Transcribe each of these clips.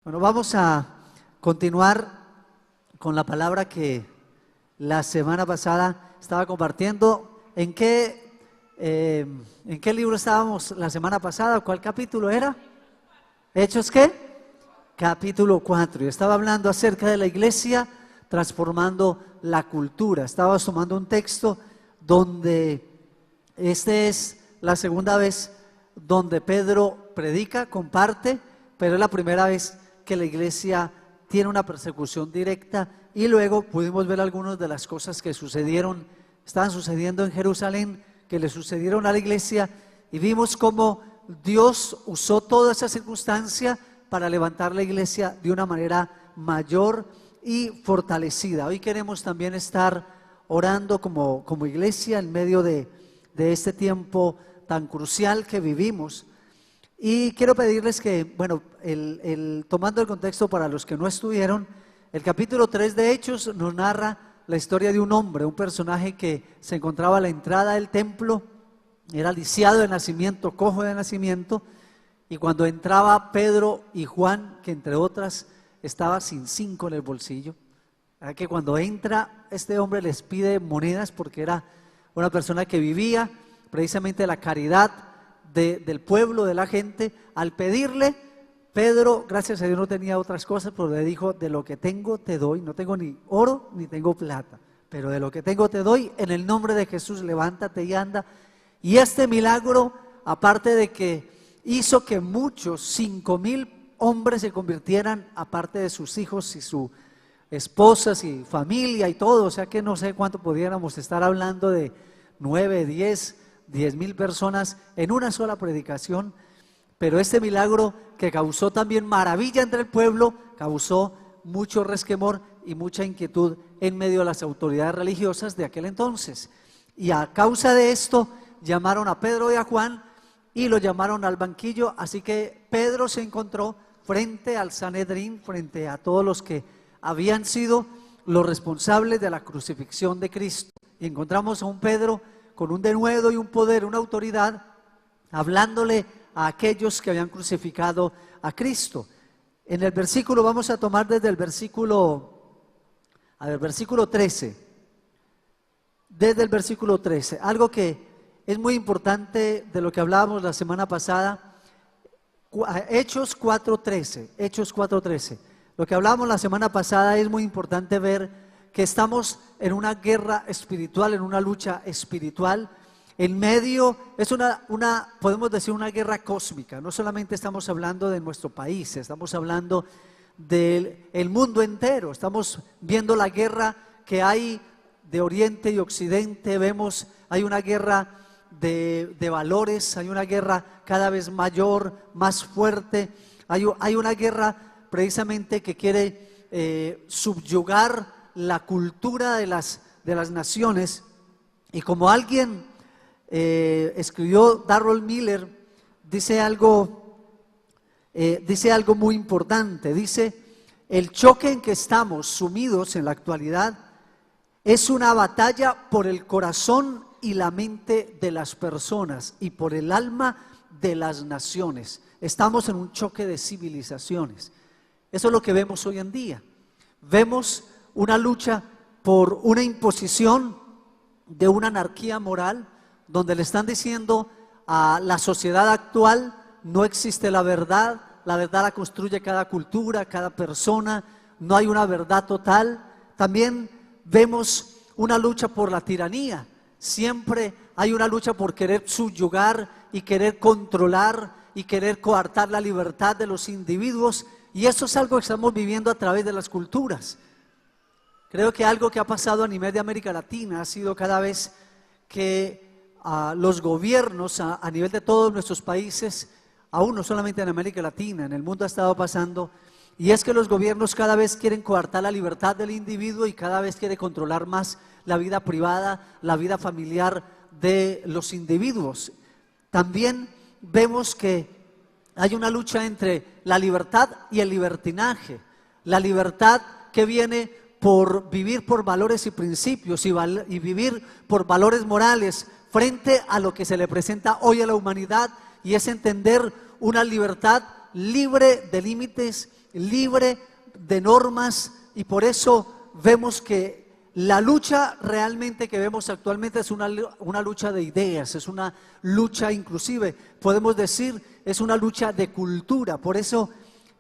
Bueno, vamos a continuar con la palabra que la semana pasada estaba compartiendo. ¿En qué libro estábamos la semana pasada? ¿Cuál capítulo era? ¿Hechos qué? Capítulo 4. Y estaba hablando acerca de la iglesia transformando la cultura. Estaba tomando un texto donde es la segunda vez donde Pedro predica, comparte, pero es la primera vez que la iglesia tiene una persecución directa. Y luego pudimos ver algunas de las cosas que estaban sucediendo en Jerusalén, que le sucedieron a la iglesia, y vimos cómo Dios usó toda esa circunstancia para levantar la iglesia de una manera mayor y fortalecida. Hoy queremos también estar orando como iglesia en medio de este tiempo tan crucial que vivimos. Y quiero pedirles que, bueno, tomando el contexto para los que no estuvieron, el capítulo 3 de Hechos nos narra la historia de un hombre, un personaje que se encontraba a la entrada del templo, era lisiado de nacimiento, cojo de nacimiento, y cuando entraba Pedro y Juan, que entre otras estaba sin 5 en el bolsillo, que cuando entra este hombre les pide monedas porque era una persona que vivía precisamente la caridad del pueblo, de la gente. Al pedirle, Pedro, gracias a Dios, no tenía otras cosas, pero le dijo: de lo que tengo te doy, no tengo ni oro ni tengo plata, pero de lo que tengo te doy, en el nombre de Jesús levántate y anda. Y este milagro, aparte de que hizo que muchos, 5,000 hombres se convirtieran, aparte de sus hijos y sus esposas y familia y todo, o sea que no sé cuánto pudiéramos estar hablando de 9, 10,000 personas en una sola predicación. Pero este milagro, que causó también maravilla entre el pueblo, causó mucho resquemor y mucha inquietud en medio de las autoridades religiosas de aquel entonces. Y a causa de esto llamaron a Pedro y a Juan y lo llamaron al banquillo. Así que Pedro se encontró frente al Sanedrín, frente a todos los que habían sido los responsables de la crucifixión de Cristo. Y encontramos a un Pedro con un denuedo y un poder, una autoridad, hablándole a aquellos que habían crucificado a Cristo. En el versículo, vamos a tomar desde el versículo 13. Desde el versículo 13, algo que es muy importante de lo que hablábamos la semana pasada. Hechos 4:13. Lo que hablábamos la semana pasada es muy importante ver que estamos en una guerra espiritual, en una lucha espiritual. En medio, es podemos decir, una guerra cósmica. No solamente estamos hablando de nuestro país, estamos hablando del mundo entero. Estamos viendo la guerra que hay de Oriente y Occidente. Hay una guerra de valores, hay una guerra cada vez mayor, más fuerte. Hay una guerra precisamente que quiere subyugar la cultura de las naciones. Y como alguien escribió, Darrell Miller, dice algo muy importante. Dice: el choque en que estamos sumidos en la actualidad es una batalla por el corazón y la mente de las personas y por el alma de las naciones. Estamos en un choque de civilizaciones. Eso es lo que vemos hoy en día. Vemos una lucha por una imposición de una anarquía moral, donde le están diciendo a la sociedad actual: no existe la verdad la construye cada cultura, cada persona, no hay una verdad total. También vemos una lucha por la tiranía. Siempre hay una lucha por querer subyugar y querer controlar y querer coartar la libertad de los individuos, y eso es algo que estamos viviendo a través de las culturas. Creo que algo que ha pasado a nivel de América Latina ha sido cada vez que los gobiernos a nivel de todos nuestros países, aún no solamente en América Latina, en el mundo ha estado pasando, y es que los gobiernos cada vez quieren coartar la libertad del individuo y cada vez quieren controlar más la vida privada, la vida familiar de los individuos. También vemos que hay una lucha entre la libertad y el libertinaje. La libertad que viene por vivir por valores y principios y vivir por valores morales frente a lo que se le presenta hoy a la humanidad, y es entender una libertad libre de límites, libre de normas, y por eso vemos que la lucha realmente que vemos actualmente es una lucha de ideas, es una lucha, inclusive podemos decir, es una lucha de cultura. Por eso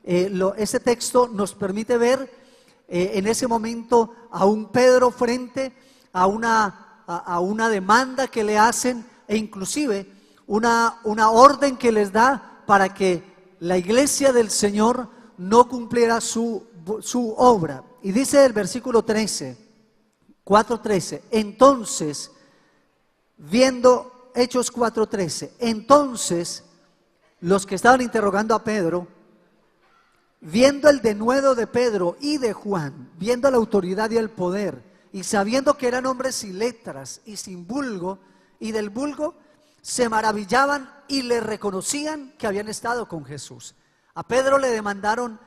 ese texto nos permite ver en ese momento a un Pedro frente a una demanda que le hacen, e inclusive una orden que les da para que la iglesia del Señor no cumpliera su obra. Y dice el versículo 4:13, entonces, viendo Hechos 4:13, entonces los que estaban interrogando a Pedro, viendo el denuedo de Pedro y de Juan, viendo la autoridad y el poder, y sabiendo que eran hombres sin letras y sin vulgo, y del vulgo, se maravillaban y le reconocían que habían estado con Jesús. A Pedro le demandaron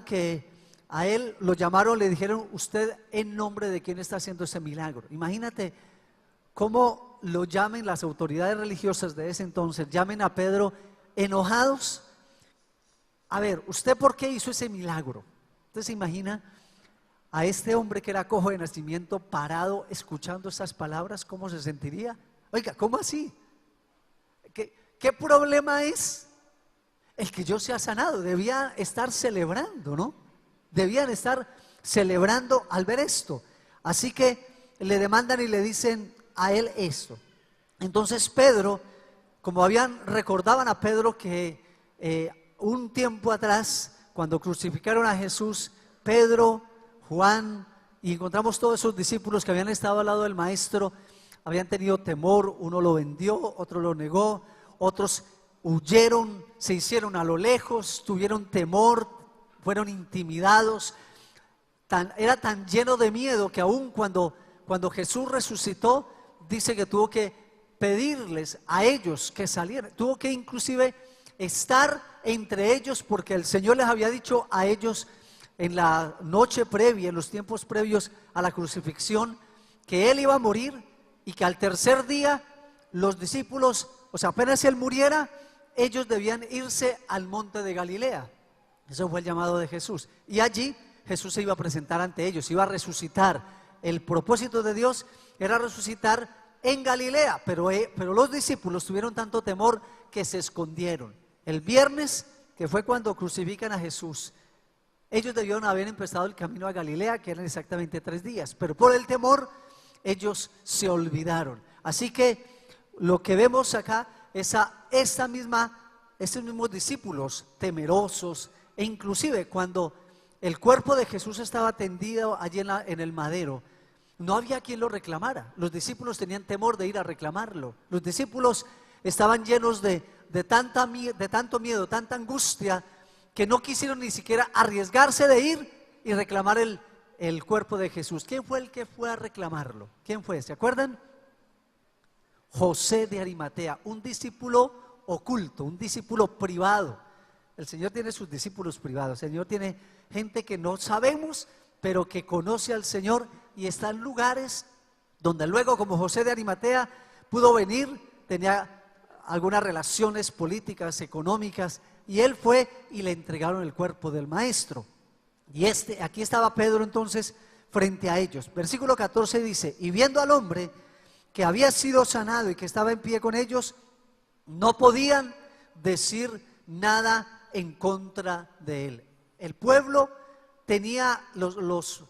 que a él lo llamaron, le dijeron: usted, ¿en nombre de quién está haciendo ese milagro? Imagínate cómo lo llamen las autoridades religiosas de ese entonces, llamen a Pedro enojados. A ver, ¿usted por qué hizo ese milagro? ¿Usted se imagina a este hombre que era cojo de nacimiento parado escuchando esas palabras? ¿Cómo se sentiría? Oiga, ¿cómo así? ¿Qué problema es el que yo sea sanado? Debían estar celebrando, ¿no? Debían estar celebrando al ver esto. Así que le demandan y le dicen a él esto. Entonces Pedro, como recordaban a Pedro que un tiempo atrás, cuando crucificaron a Jesús, Pedro, Juan, y encontramos todos esos discípulos que habían estado al lado del maestro, habían tenido temor. Uno lo vendió, otro lo negó, otros huyeron, se hicieron a lo lejos, tuvieron temor, fueron intimidados. Era tan lleno de miedo que aún cuando Jesús resucitó, dice que tuvo que pedirles a ellos que salieran, tuvo que inclusive estar entre ellos, porque el Señor les había dicho a ellos en la noche previa, en los tiempos previos a la crucifixión, que Él iba a morir y que al tercer día los discípulos, o sea, apenas Él muriera, ellos debían irse al monte de Galilea. Eso fue el llamado de Jesús. Y allí Jesús se iba a presentar ante ellos, iba a resucitar. El propósito de Dios era resucitar en Galilea, pero los discípulos tuvieron tanto temor que se escondieron. El viernes, que fue cuando crucifican a Jesús, ellos debieron haber empezado el camino a Galilea, que eran exactamente 3 días, pero por el temor ellos se olvidaron. Así que lo que vemos acá es estos mismos discípulos temerosos, e inclusive cuando el cuerpo de Jesús estaba tendido allí en el madero, no había quien lo reclamara. Los discípulos tenían temor de ir a reclamarlo. Los discípulos estaban llenos de tanto miedo, tanta angustia, que no quisieron ni siquiera arriesgarse de ir y reclamar el cuerpo de Jesús. ¿Quién fue el que fue a reclamarlo? ¿Quién fue? ¿Se acuerdan? José de Arimatea, un discípulo oculto, un discípulo privado. El Señor tiene sus discípulos privados. El Señor tiene gente que no sabemos, pero que conoce al Señor y está en lugares donde luego, como José de Arimatea, pudo venir, tenía algunas relaciones políticas, económicas, y él fue y le entregaron el cuerpo del maestro. Y aquí estaba Pedro entonces frente a ellos. Versículo 14 dice: y viendo al hombre que había sido sanado y que estaba en pie con ellos, no podían decir nada en contra de él. El pueblo tenía,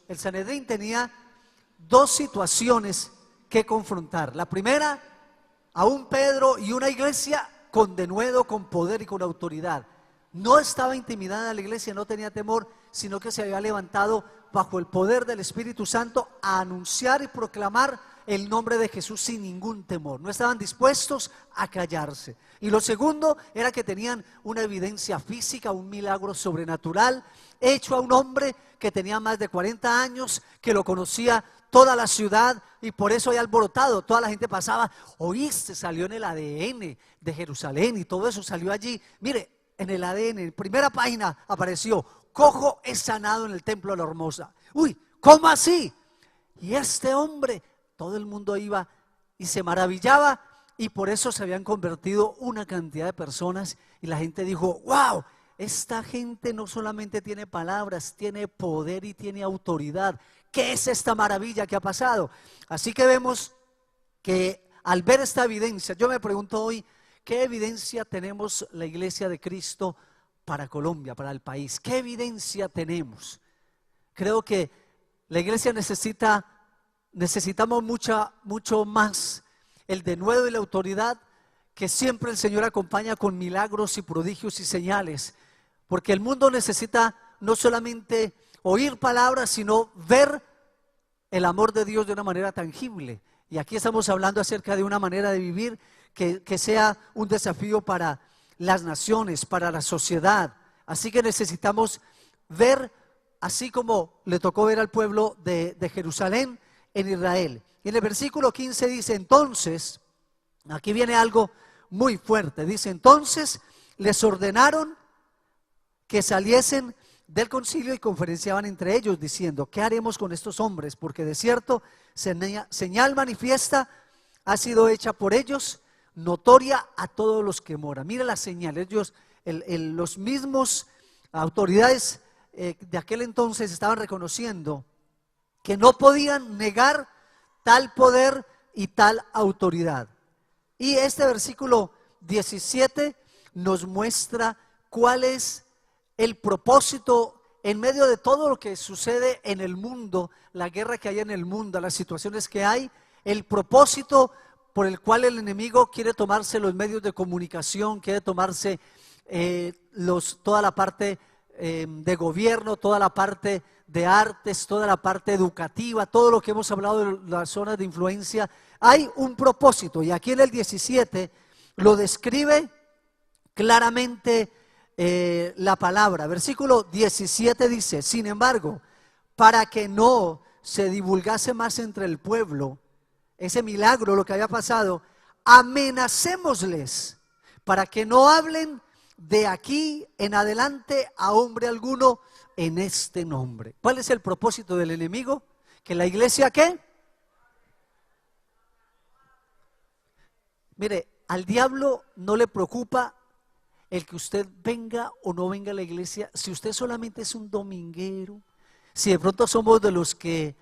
el Sanedrín tenía 2 situaciones que confrontar. La primera, a un Pedro y una iglesia con denuedo, con poder y con autoridad. No estaba intimidada la iglesia, no tenía temor, sino que se había levantado bajo el poder del Espíritu Santo a anunciar y proclamar el nombre de Jesús sin ningún temor. No estaban dispuestos a callarse. Y lo segundo era que tenían una evidencia física, un milagro sobrenatural hecho a un hombre que tenía más de 40 años, que lo conocía toda la ciudad, y por eso hay alborotado. Toda la gente pasaba: oíste, salió en el ADN de Jerusalén, y todo eso salió allí. Mire, en el ADN, en primera página apareció: cojo es sanado en el templo de la Hermosa. Uy, ¿cómo así? Y este hombre, todo el mundo iba y se maravillaba, y por eso se habían convertido una cantidad de personas, y la gente dijo: wow, esta gente no solamente tiene palabras, tiene poder y tiene autoridad. ¿Qué es esta maravilla que ha pasado? Así que vemos que al ver esta evidencia, yo me pregunto hoy, ¿qué evidencia tenemos la Iglesia de Cristo para Colombia, para el país? ¿Qué evidencia tenemos? Creo que la iglesia necesitamos mucho más el denuedo y la autoridad que siempre el Señor acompaña con milagros y prodigios y señales, porque el mundo necesita no solamente oír palabras, sino ver el amor de Dios de una manera tangible. Y aquí estamos hablando acerca de una manera de vivir que sea un desafío para las naciones, para la sociedad. Así que necesitamos ver, así como le tocó ver al pueblo de Jerusalén en Israel. Y en el versículo 15 dice, entonces, aquí viene algo muy fuerte, dice, entonces les ordenaron que saliesen del concilio y conferenciaban entre ellos diciendo, ¿qué haremos con estos hombres? Porque de cierto señal manifiesta ha sido hecha por ellos, notoria a todos los que moran. Mira la señal, ellos, los mismos autoridades de aquel entonces estaban reconociendo que no podían negar tal poder y tal autoridad. Y este versículo 17 nos muestra cuál es el propósito en medio de todo lo que sucede en el mundo, la guerra que hay en el mundo, las situaciones que hay, el propósito por el cual el enemigo quiere tomarse los medios de comunicación, quiere tomarse toda la parte de gobierno, toda la parte de artes, toda la parte educativa, todo lo que hemos hablado de las zonas de influencia. Hay un propósito y aquí en el 17 lo describe claramente la palabra. Versículo 17 dice, sin embargo, para que no se divulgase más entre el pueblo ese milagro, lo que había pasado, amenacémosles para que no hablen de aquí en adelante a hombre alguno en este nombre. ¿Cuál es el propósito del enemigo? Que la iglesia, ¿qué? Mire, al diablo no le preocupa el que usted venga o no venga a la iglesia, si usted solamente es un dominguero, si de pronto somos de los que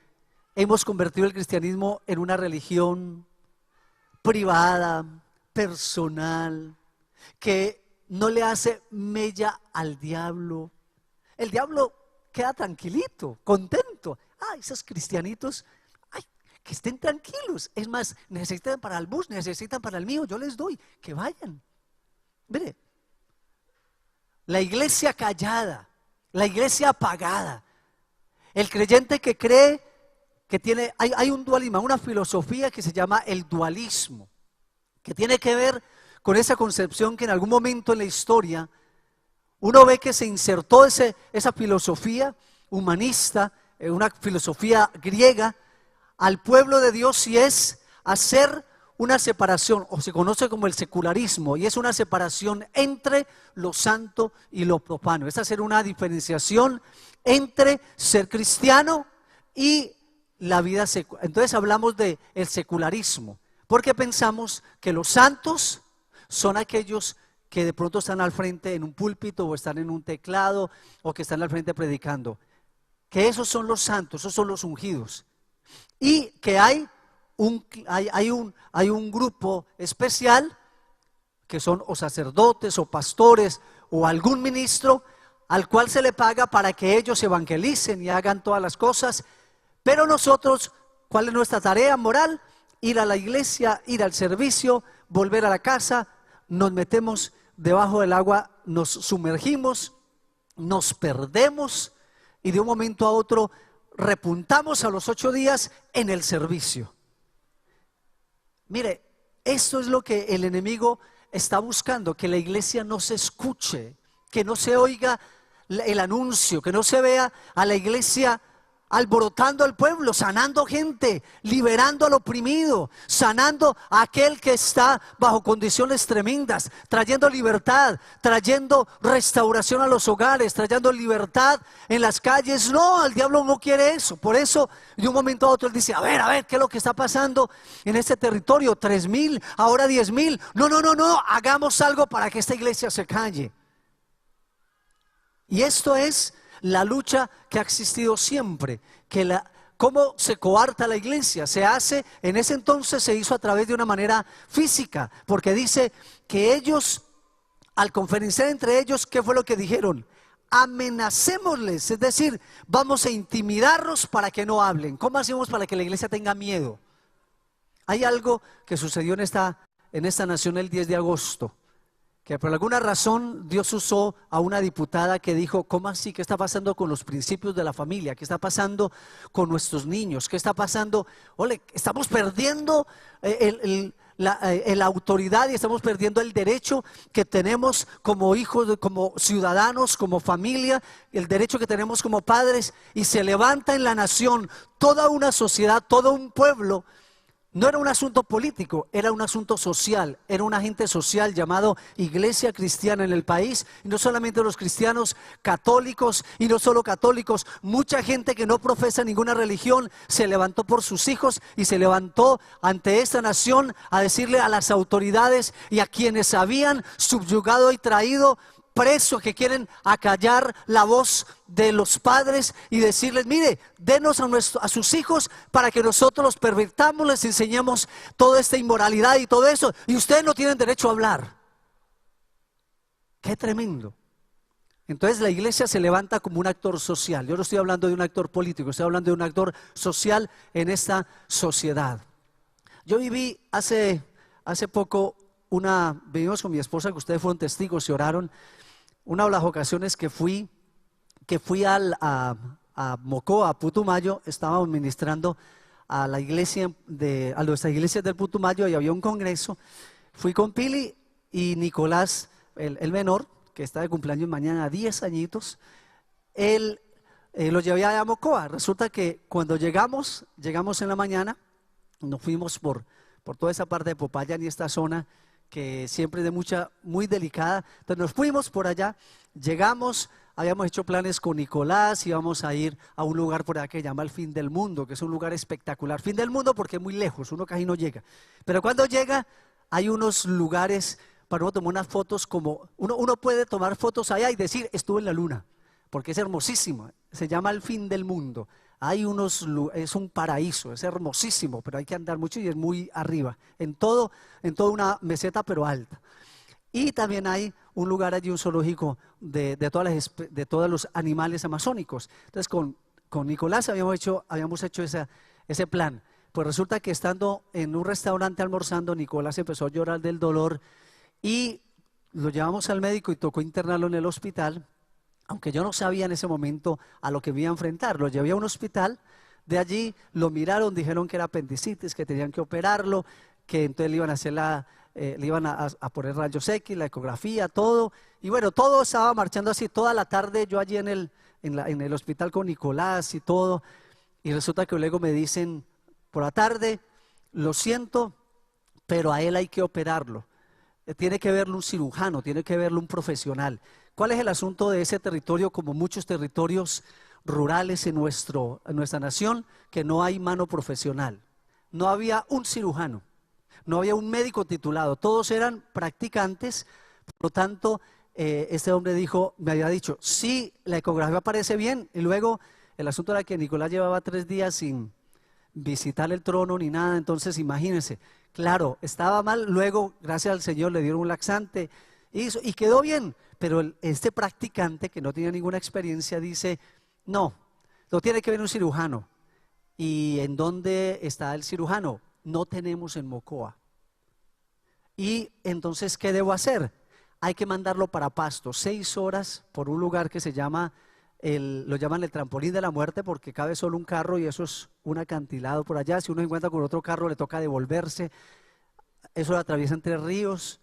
hemos convertido el cristianismo en una religión privada, personal, que no le hace mella al diablo. El diablo queda tranquilito, contento. Esos cristianitos, que estén tranquilos. Es más, necesitan para el bus, necesitan para el mío, yo les doy, que vayan. Mire, la iglesia callada, la iglesia apagada, el creyente que cree que hay un dualismo, una filosofía que se llama el dualismo, que tiene que ver con esa concepción que en algún momento en la historia uno ve que se insertó esa filosofía humanista, una filosofía griega, al pueblo de Dios, y es hacer una separación, o se conoce como el secularismo, y es una separación entre lo santo y lo profano. Es hacer una diferenciación entre ser cristiano y la vida secular. Entonces hablamos de el secularismo, porque pensamos que los santos son aquellos que de pronto están al frente en un púlpito o están en un teclado o que están al frente predicando, que esos son los santos, esos son los ungidos, y que hay un grupo especial que son o sacerdotes o pastores o algún ministro al cual se le paga para que ellos evangelicen y hagan todas las cosas. Pero nosotros, ¿cuál es nuestra tarea moral? Ir a la iglesia, ir al servicio, volver a la casa, nos metemos debajo del agua, nos sumergimos, nos perdemos y de un momento a otro repuntamos a los 8 días en el servicio. Mire, esto es lo que el enemigo está buscando, que la iglesia no se escuche, que no se oiga el anuncio, que no se vea a la iglesia alborotando al pueblo, sanando gente, liberando al oprimido, sanando a aquel que está bajo condiciones tremendas, trayendo libertad, trayendo restauración a los hogares, trayendo libertad en las calles. No, el diablo no quiere eso. Por eso de un momento a otro él dice, a ver, ¿qué es lo que está pasando en este territorio? 3,000, ahora 10,000. No, hagamos algo para que esta iglesia se calle. Y esto es la lucha que ha existido siempre, cómo se coarta la iglesia. Se hace, en ese entonces se hizo a través de una manera física, porque dice que ellos, al conferenciar entre ellos, ¿qué fue lo que dijeron? Amenacémosles, es decir, vamos a intimidarlos para que no hablen. ¿Cómo hacemos para que la iglesia tenga miedo? Hay algo que sucedió en esta nación el 10 de agosto, que por alguna razón Dios usó a una diputada que dijo: ¿cómo así? ¿Qué está pasando con los principios de la familia? ¿Qué está pasando con nuestros niños? ¿Qué está pasando? Ole, estamos perdiendo la autoridad y estamos perdiendo el derecho que tenemos como hijos, como ciudadanos, como familia, el derecho que tenemos como padres. Y se levanta en la nación toda una sociedad, todo un pueblo. No era un asunto político, era un asunto social, era un agente social llamado Iglesia Cristiana en el país. Y no solamente los cristianos, católicos, y no solo católicos, mucha gente que no profesa ninguna religión se levantó por sus hijos y se levantó ante esta nación a decirle a las autoridades y a quienes habían subyugado y traído presos, que quieren acallar la voz de los padres, y decirles: mire, denos a sus hijos para que nosotros los pervirtamos, les enseñemos toda esta inmoralidad y todo eso, y ustedes no tienen derecho a hablar. ¡Qué tremendo! Entonces la iglesia se levanta como un actor social. Yo no estoy hablando de un actor político, estoy hablando de un actor social en esta sociedad. Yo viví hace poco vivimos con mi esposa, que ustedes fueron testigos y oraron. Una de las ocasiones que fui a Mocoa, a Putumayo, estábamos ministrando a la iglesia a nuestras iglesias del Putumayo, y había un congreso. Fui con Pili y Nicolás, el menor, que está de cumpleaños mañana, 10 añitos. Él lo llevé a Mocoa. Resulta que cuando llegamos en la mañana, nos fuimos por toda esa parte de Popayán y esta zona que siempre es muy delicada. Entonces nos fuimos por allá, llegamos, habíamos hecho planes con Nicolás, íbamos a ir a un lugar por allá que se llama el Fin del Mundo, que es un lugar espectacular. Fin del Mundo porque es muy lejos, uno casi no llega, pero cuando llega hay unos lugares para uno tomar unas fotos, como uno puede tomar fotos allá y decir: estuve en la luna, porque es hermosísimo. Se llama el Fin del Mundo. Es un paraíso, es hermosísimo, pero hay que andar mucho y es muy arriba, en toda una meseta, pero alta. Y también hay un lugar allí, un zoológico de todos los animales amazónicos. Entonces con Nicolás habíamos hecho ese plan. Pues resulta que estando en un restaurante almorzando, Nicolás empezó a llorar del dolor y lo llevamos al médico y tocó internarlo en el hospital. Aunque yo no sabía en ese momento a lo que me iba a enfrentar, lo llevé a un hospital. De allí lo miraron, dijeron que era apendicitis, que tenían que operarlo, que entonces le iban a hacer le iban a poner rayos X, la ecografía, todo. Y bueno, todo estaba marchando así. Toda la tarde yo allí en el hospital con Nicolás y todo. Y resulta que luego me dicen por la tarde: lo siento, pero a él hay que operarlo. Tiene que verlo un cirujano, tiene que verlo un profesional. ¿Cuál es el asunto de ese territorio, como muchos territorios rurales en nuestra nación? Que no hay mano profesional. No había un cirujano, no había un médico titulado, todos eran practicantes. Por lo tanto, este hombre me había dicho: sí, la ecografía parece bien. Y luego el asunto era que Nicolás llevaba 3 días sin visitar el trono ni nada. Entonces imagínense, claro, estaba mal. Luego, gracias al Señor, le dieron un laxante y quedó bien. Pero este practicante, que no tenía ninguna experiencia, dice: no, lo tiene que ver un cirujano. ¿Y en dónde está el cirujano? No tenemos en Mocoa. Y entonces, ¿qué debo hacer? Hay que mandarlo para Pasto, 6 horas por un lugar que lo llaman el trampolín de la muerte, porque cabe solo un carro y eso es un acantilado por allá. Si uno se encuentra con otro carro, le toca devolverse. Eso lo atraviesa entre ríos.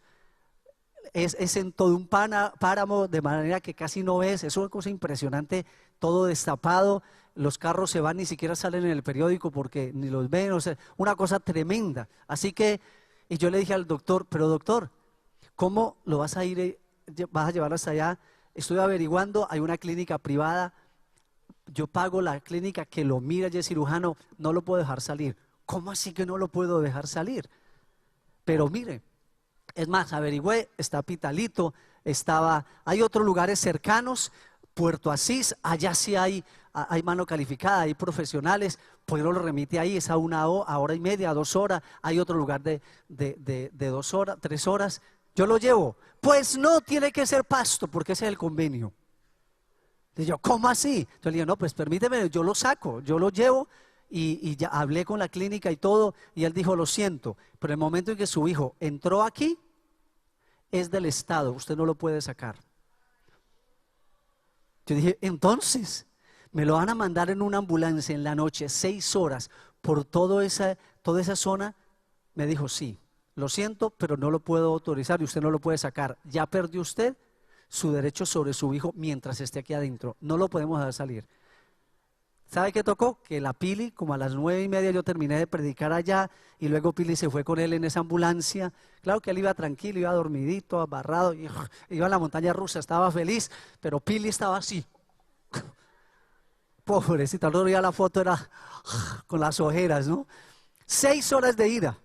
Es en todo un páramo, de manera que casi no ves. Es una cosa impresionante, todo destapado. Los carros se van, ni siquiera salen en el periódico porque ni los ven. O sea, una cosa tremenda. Así que, y yo le dije al doctor: pero doctor, ¿cómo lo vas a llevar hasta allá? Estoy averiguando, hay una clínica privada, yo pago la clínica, que lo mira y es cirujano, no lo puedo dejar salir. ¿Cómo así que no lo puedo dejar salir? Pero mire, es más, averigüé, está Pitalito, hay otros lugares cercanos, Puerto Asís, allá sí hay mano calificada, hay profesionales, pues no lo remite ahí, es a una hora y media, a 2 horas, hay otro lugar de 2 horas, 3 horas, yo lo llevo. Pues no tiene que ser Pasto, porque ese es el convenio. Y yo, ¿cómo así? Yo le digo, no, pues permíteme, yo lo saco, yo lo llevo y ya hablé con la clínica y todo, y él dijo, lo siento, pero el momento en que su hijo entró aquí, es del Estado, usted no lo puede sacar. Yo dije, entonces, me lo van a mandar en una ambulancia en la noche, 6 horas, por toda esa zona. Me dijo, sí, lo siento, pero no lo puedo autorizar y usted no lo puede sacar. Ya perdió usted su derecho sobre su hijo mientras esté aquí adentro. No lo podemos dejar salir. ¿Sabe qué tocó? Que la Pili, como a las 9:30 yo terminé de predicar allá y luego Pili se fue con él en esa ambulancia. Claro que él iba tranquilo, iba dormidito, abarrado, iba a la montaña rusa, estaba feliz, pero Pili estaba así. Pobrecita, no veía la foto, era con las ojeras, ¿no? 6 horas de ida.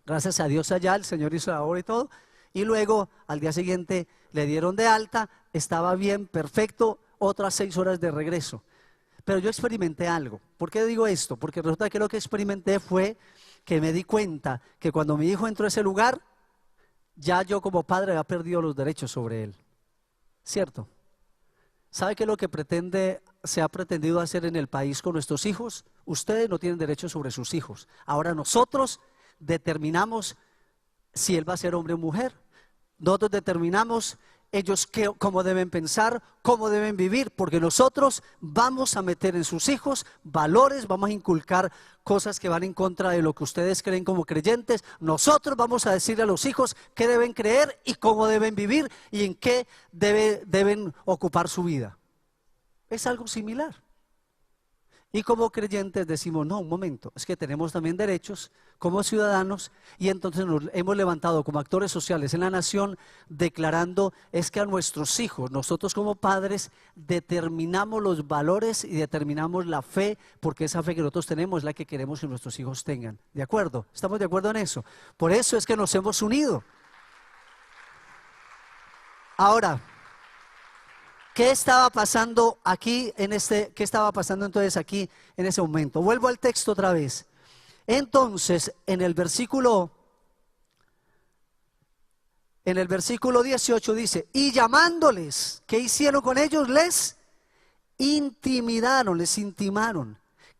Gracias a Dios allá, el Señor hizo la obra y todo. Y luego al día siguiente le dieron de alta, estaba bien, perfecto, otras 6 horas de regreso. Pero yo experimenté algo. ¿Por qué digo esto? Porque resulta que lo que experimenté fue que me di cuenta que cuando mi hijo entró a ese lugar, ya yo como padre había perdido los derechos sobre él. ¿Cierto? ¿Sabe qué es lo que se ha pretendido hacer en el país con nuestros hijos? Ustedes no tienen derechos sobre sus hijos. Ahora nosotros determinamos si él va a ser hombre o mujer. Nosotros determinamos ellos cómo deben pensar, cómo deben vivir, porque nosotros vamos a meter en sus hijos valores, vamos a inculcar cosas que van en contra de lo que ustedes creen como creyentes. Nosotros vamos a decirle a los hijos qué deben creer y cómo deben vivir y en qué deben ocupar su vida. Es algo similar. Y como creyentes decimos, no, un momento, es que tenemos también derechos como ciudadanos y entonces nos hemos levantado como actores sociales en la nación declarando es que a nuestros hijos, nosotros como padres determinamos los valores y determinamos la fe, porque esa fe que nosotros tenemos es la que queremos que nuestros hijos tengan. ¿De acuerdo? ¿Estamos de acuerdo en eso? Por eso es que nos hemos unido. Ahora, ¿qué estaba pasando aquí qué estaba pasando entonces aquí en ese momento? Vuelvo al texto otra vez. Entonces, en el versículo 18 dice, y llamándoles, ¿qué hicieron con ellos? Les intimaron,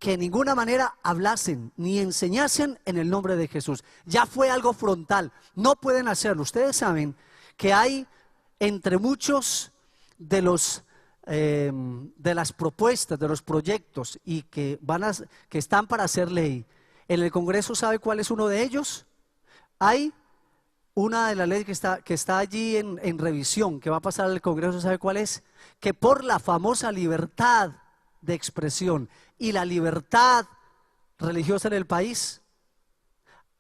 que en ninguna manera hablasen ni enseñasen en el nombre de Jesús. Ya fue algo frontal, no pueden hacerlo. Ustedes saben que hay entre muchos de las propuestas, de los proyectos y que están para hacer ley. En el Congreso, ¿sabe cuál es uno de ellos? Hay una de las leyes que está allí en revisión, que va a pasar al Congreso, ¿sabe cuál es? Que por la famosa libertad de expresión y la libertad religiosa en el país,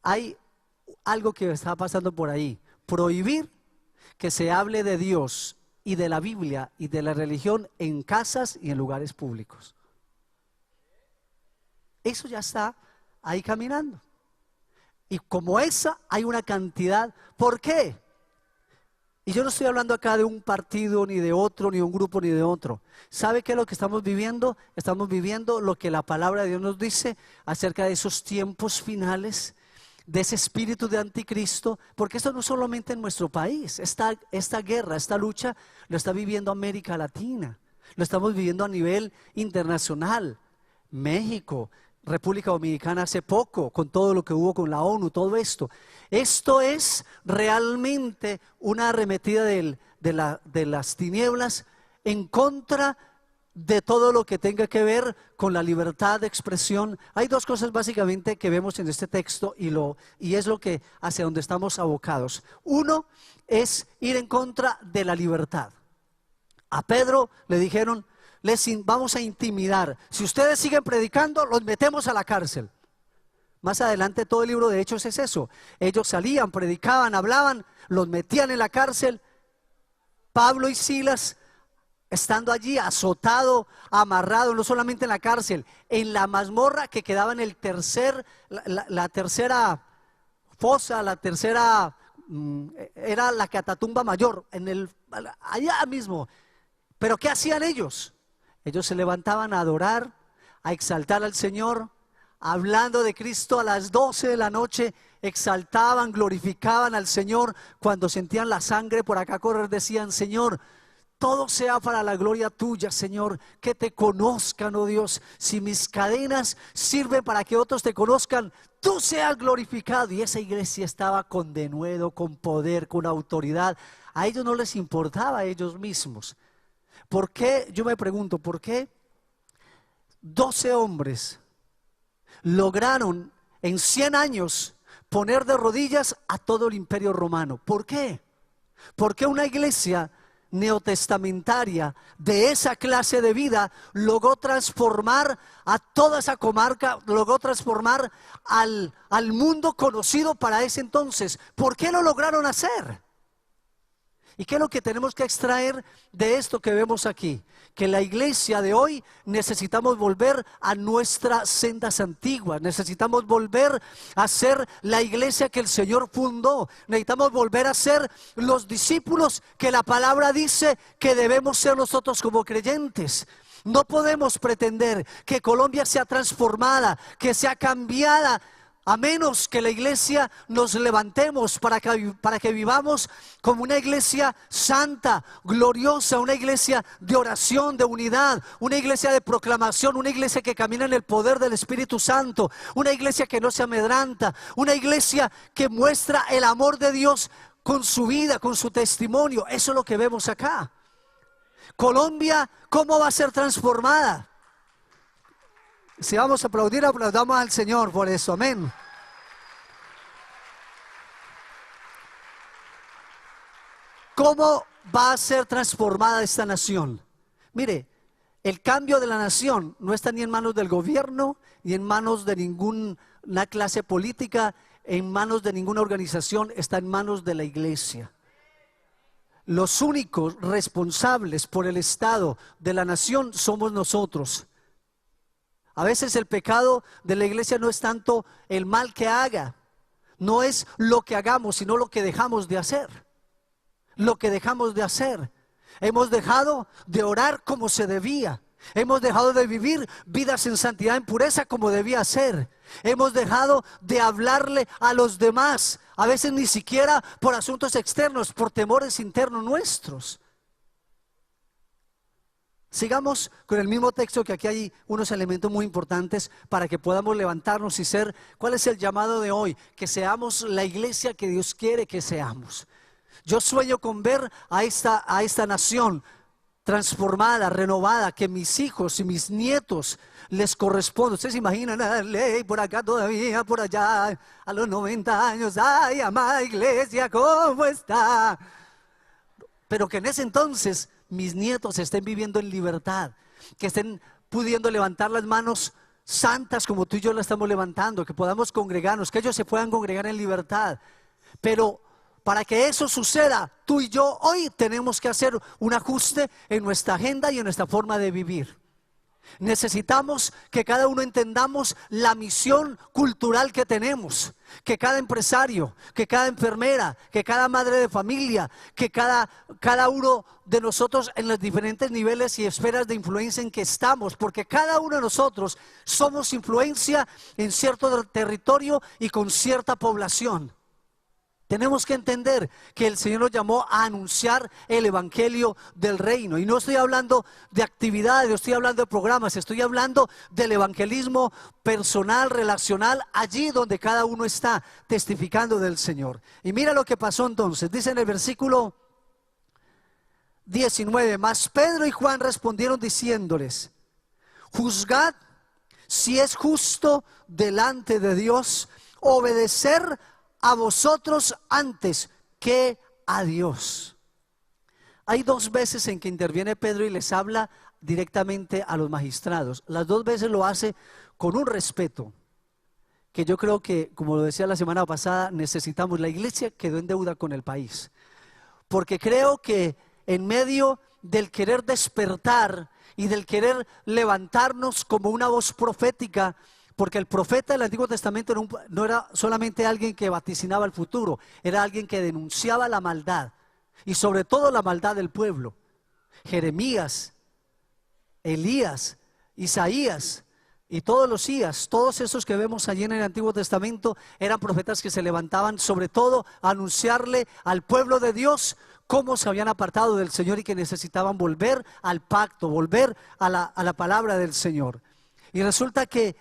hay algo que está pasando por ahí. Prohibir que se hable de Dios y de la Biblia y de la religión en casas y en lugares públicos. Eso ya está ahí caminando. Y como esa hay una cantidad. ¿Por qué? Y yo no estoy hablando acá de un partido, ni de otro, ni de un grupo, ni de otro. ¿Sabe qué es lo que estamos viviendo? Estamos viviendo lo que la palabra de Dios nos dice acerca de esos tiempos finales, de ese espíritu de anticristo, porque esto no solamente en nuestro país, esta guerra, esta lucha, lo está viviendo América Latina, lo estamos viviendo a nivel internacional, México, República Dominicana hace poco, con todo lo que hubo con la ONU, todo esto. Esto es realmente una arremetida de las tinieblas en contra de todo lo que tenga que ver con la libertad de expresión. Hay dos cosas básicamente que vemos en este texto y es lo que hacia donde estamos abocados. Uno es ir en contra de la libertad. A Pedro le dijeron, vamos a intimidar. Si ustedes siguen predicando, los metemos a la cárcel. Más adelante todo el libro de Hechos es eso. Ellos salían, predicaban, hablaban, los metían en la cárcel. Pablo y Silas, estando allí azotado, amarrado, no solamente en la cárcel, en la mazmorra que quedaba en la tercera fosa, era la catatumba mayor, allá mismo. Pero ¿qué hacían ellos? Ellos se levantaban a adorar, a exaltar al Señor, hablando de Cristo a las 12 de la noche, exaltaban, glorificaban al Señor. Cuando sentían la sangre por acá correr, decían: Señor, todo sea para la gloria tuya, Señor, que te conozcan, oh Dios. Si mis cadenas sirven para que otros te conozcan, tú seas glorificado. Y esa iglesia estaba con denuedo, con poder, con autoridad. A ellos no les importaba a ellos mismos. ¿Por qué? Yo me pregunto, ¿por qué 12 hombres lograron en 100 años poner de rodillas a todo el imperio romano? ¿Por qué? ¿Por qué una iglesia neotestamentaria de esa clase de vida logró transformar a toda esa comarca, logró transformar al mundo conocido para ese entonces? ¿Por qué lo lograron hacer? ¿Y qué es lo que tenemos que extraer de esto que vemos aquí? Que la iglesia de hoy necesitamos volver a nuestras sendas antiguas. Necesitamos volver a ser la iglesia que el Señor fundó. Necesitamos volver a ser los discípulos que la palabra dice que debemos ser nosotros como creyentes. No podemos pretender que Colombia sea transformada, que sea cambiada, a menos que la iglesia nos levantemos para que vivamos como una iglesia santa, gloriosa, una iglesia de oración, de unidad, una iglesia de proclamación, una iglesia que camina en el poder del Espíritu Santo, una iglesia que no se amedranta, una iglesia que muestra el amor de Dios con su vida, con su testimonio. Eso es lo que vemos acá. Colombia, ¿cómo va a ser transformada? Si vamos a aplaudir, aplaudamos al Señor por eso, amén. ¿Cómo va a ser transformada esta nación? Mire, el cambio de la nación no está ni en manos del gobierno, ni en manos de ninguna clase política, en manos de ninguna organización, está en manos de la iglesia. Los únicos responsables por el estado de la nación somos nosotros. A veces el pecado de la iglesia no es tanto el mal que haga, no es lo que hagamos, sino lo que dejamos de hacer. Lo que dejamos de hacer. Hemos dejado de orar como se debía. Hemos dejado de vivir vidas en santidad, en pureza como debía ser. Hemos dejado de hablarle a los demás, a veces ni siquiera por asuntos externos, por temores internos nuestros. Sigamos con el mismo texto, que aquí hay unos elementos muy importantes para que podamos levantarnos y ser. ¿Cuál es el llamado de hoy? Que seamos la iglesia que Dios quiere que seamos. Yo sueño con ver a esta nación transformada, renovada, que mis hijos y mis nietos les corresponde. Ustedes se imaginan a ley por acá todavía, por allá, a los 90 años, ay, amada iglesia, ¿cómo está? Pero que en ese entonces mis nietos estén viviendo en libertad, que estén pudiendo levantar las manos santas como tú y yo las estamos levantando, que podamos congregarnos, que ellos se puedan congregar en libertad. Pero para que eso suceda, tú y yo hoy tenemos que hacer un ajuste en nuestra agenda y en nuestra forma de vivir. Necesitamos que cada uno entendamos la misión cultural que tenemos, que cada empresario, que cada enfermera, que cada madre de familia, que cada uno de nosotros en los diferentes niveles y esferas de influencia en que estamos, porque cada uno de nosotros somos influencia en cierto territorio y con cierta población. Tenemos que entender que el Señor nos llamó a anunciar el evangelio del reino. Y no estoy hablando de actividades, no estoy hablando de programas, estoy hablando del evangelismo personal, relacional, allí donde cada uno está testificando del Señor. Y mira lo que pasó entonces. Dice en el versículo 19: mas Pedro y Juan respondieron diciéndoles: juzgad si es justo delante de Dios obedecer a vosotros antes que a Dios. Hay dos veces en que interviene Pedro y les habla directamente a los magistrados. Las dos veces lo hace con un respeto que yo creo que, como lo decía la semana pasada, necesitamos. La iglesia quedó en deuda con el país, porque creo que en medio del querer despertar y del querer levantarnos como una voz profética, porque el profeta del Antiguo Testamento no era solamente alguien que vaticinaba el futuro, era alguien que denunciaba la maldad y sobre todo la maldad del pueblo. Jeremías, Elías, Isaías y todos los Ías, todos esos que vemos allí en el Antiguo Testamento eran profetas que se levantaban sobre todo a anunciarle al pueblo de Dios cómo se habían apartado del Señor y que necesitaban volver al pacto, volver a la palabra del Señor. Y resulta que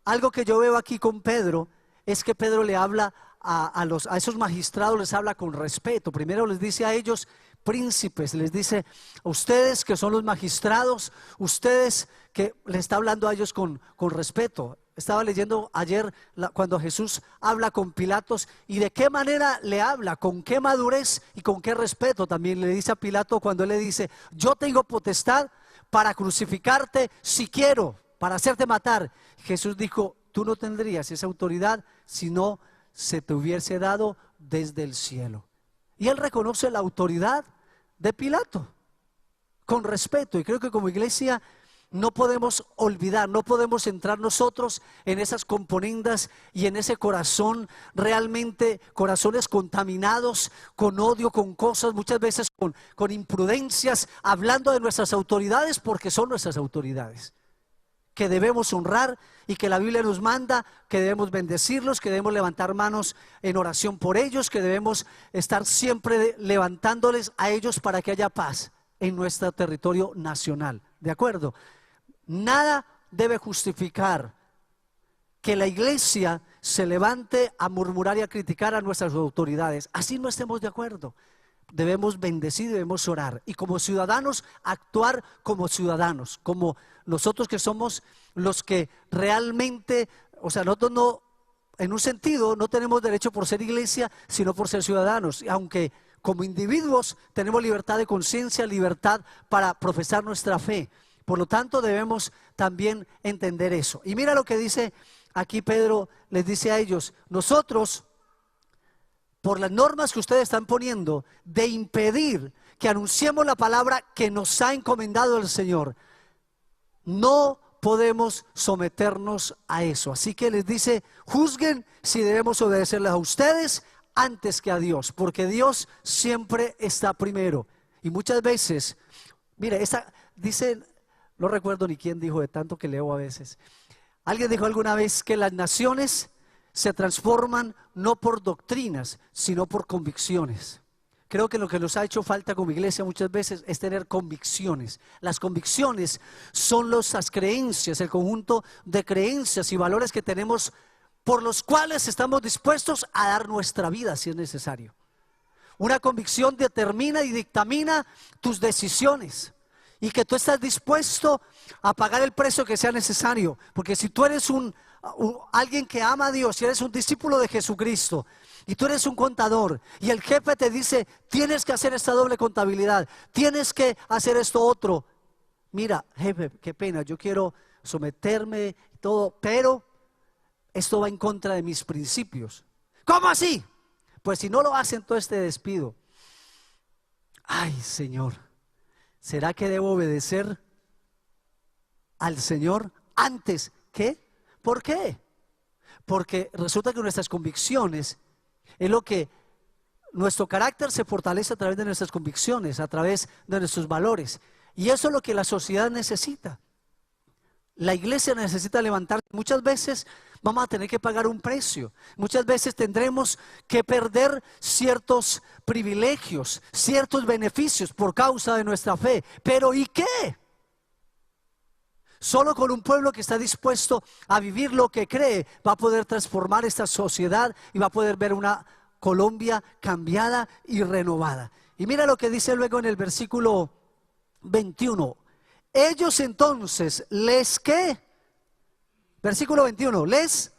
algo que yo veo aquí con Pedro es que Pedro le habla a esos magistrados, les habla con respeto. Primero les dice a ellos príncipes, les dice a ustedes que son los magistrados, ustedes que le está hablando a ellos con respeto. Estaba leyendo ayer cuando Jesús habla con Pilatos y de qué manera le habla, con qué madurez y con qué respeto también le dice a Pilato cuando él le dice: yo tengo potestad para crucificarte si quiero, para hacerte matar. Jesús dijo: tú no tendrías esa autoridad si no se te hubiese dado desde el cielo. Y él reconoce la autoridad de Pilato con respeto, y creo que como iglesia no podemos olvidar, no podemos entrar nosotros en esas componendas y en ese corazón, realmente corazones contaminados con odio, con cosas, muchas veces con imprudencias, hablando de nuestras autoridades porque son nuestras autoridades, que debemos honrar y que la Biblia nos manda, que debemos bendecirlos, que debemos levantar manos en oración por ellos, que debemos estar siempre levantándoles a ellos para que haya paz en nuestro territorio nacional. ¿De acuerdo? Nada debe justificar que la iglesia se levante a murmurar y a criticar a nuestras autoridades. Así no estemos de acuerdo. Debemos bendecir, debemos orar y como ciudadanos actuar como ciudadanos, como nosotros que somos los que realmente, o sea, nosotros no, en un sentido no tenemos derecho por ser iglesia, sino por ser ciudadanos, aunque como individuos tenemos libertad de conciencia, libertad para profesar nuestra fe. Por lo tanto debemos también entender eso. Y mira lo que dice aquí Pedro, les dice a ellos: nosotros, por las normas que ustedes están poniendo de impedir que anunciemos la palabra que nos ha encomendado el Señor, no podemos someternos a eso. Así que les dice: juzguen si debemos obedecerles a ustedes antes que a Dios, porque Dios siempre está primero. Y muchas veces, mire, dice, no recuerdo ni quién dijo, de tanto que leo a veces, alguien dijo alguna vez que las naciones se transforman no por doctrinas, sino por convicciones. Creo que lo que nos ha hecho falta como iglesia muchas veces es tener convicciones. Las convicciones son las creencias, el conjunto de creencias y valores que tenemos por los cuales estamos dispuestos a dar nuestra vida si es necesario. Una convicción determina y dictamina tus decisiones y que tú estás dispuesto a pagar el precio que sea necesario, porque si tú eres alguien que ama a Dios, si eres un discípulo de Jesucristo y tú eres un contador y el jefe te dice: tienes que hacer esta doble contabilidad, tienes que hacer esto otro, mira, jefe, qué pena, yo quiero someterme todo, pero esto va en contra de mis principios. ¿Cómo así? Pues si no lo hacen, entonces te despido. Ay, Señor, ¿será que debo obedecer al Señor antes que? ¿Por qué? Porque resulta que nuestras convicciones es lo que, nuestro carácter se fortalece a través de nuestras convicciones, a través de nuestros valores. Y eso es lo que la sociedad necesita. La iglesia necesita levantarse. Muchas veces vamos a tener que pagar un precio. Muchas veces tendremos que perder ciertos privilegios, ciertos beneficios por causa de nuestra fe. Pero ¿y qué? Solo con un pueblo que está dispuesto a vivir lo que cree va a poder transformar esta sociedad y va a poder ver una Colombia cambiada y renovada. Y mira lo que dice luego en el versículo 21. Ellos entonces ¿qué? Versículo 21, les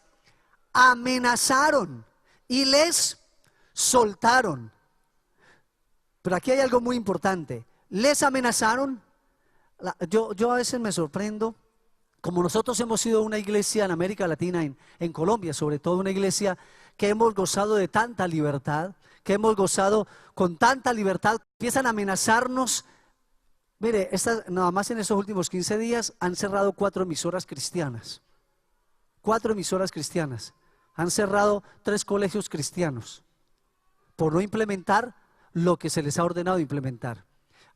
amenazaron y les soltaron. Pero aquí hay algo muy importante. Les amenazaron. Yo a veces me sorprendo, como nosotros hemos sido una iglesia en América Latina, en Colombia sobre todo, una iglesia que hemos gozado de tanta libertad, que hemos gozado con tanta libertad, empiezan a amenazarnos. Mire, nada más en esos últimos 15 días han cerrado 4 emisoras cristianas. 4 emisoras cristianas. Han cerrado 3 colegios cristianos por no implementar lo que se les ha ordenado implementar.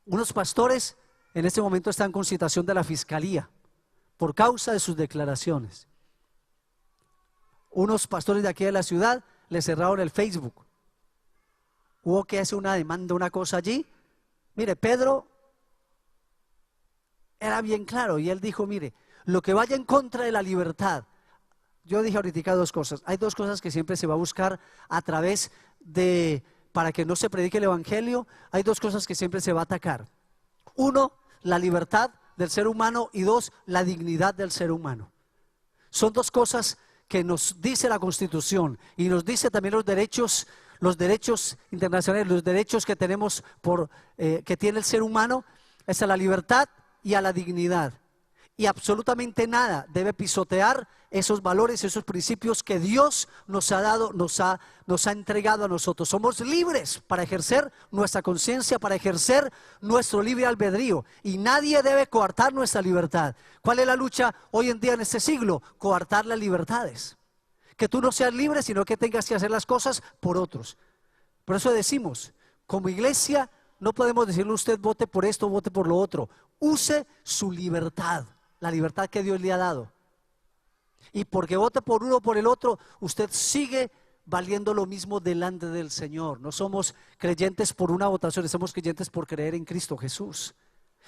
Unos pastores en este momento están con citación de la fiscalía por causa de sus declaraciones. Unos pastores de aquí de la ciudad le cerraron el Facebook. Hubo que hacer una demanda, una cosa allí. Mire, Pedro era bien claro y él dijo, mire, lo que vaya en contra de la libertad. Yo dije ahorita dos cosas. Hay dos cosas que siempre se va a buscar a través de, para que no se predique el evangelio, hay dos cosas que siempre se va a atacar. Uno, la libertad del ser humano, y dos, la dignidad del ser humano. Son dos cosas que nos dice la Constitución y nos dice también los derechos internacionales, los derechos que tenemos que tiene el ser humano, es a la libertad y a la dignidad. Y absolutamente nada debe pisotear esos valores, esos principios que Dios nos ha dado, nos ha entregado a nosotros. Somos libres para ejercer nuestra conciencia, para ejercer nuestro libre albedrío, y nadie debe coartar nuestra libertad. ¿Cuál es la lucha hoy en día en este siglo? Coartar las libertades. Que tú no seas libre, sino que tengas que hacer las cosas por otros. Por eso decimos, como iglesia, no podemos decirle a usted vote por esto, vote por lo otro. Use su libertad, la libertad que Dios le ha dado. Y porque vote por uno o por el otro, usted sigue valiendo lo mismo delante del Señor. No somos creyentes por una votación, somos creyentes por creer en Cristo Jesús.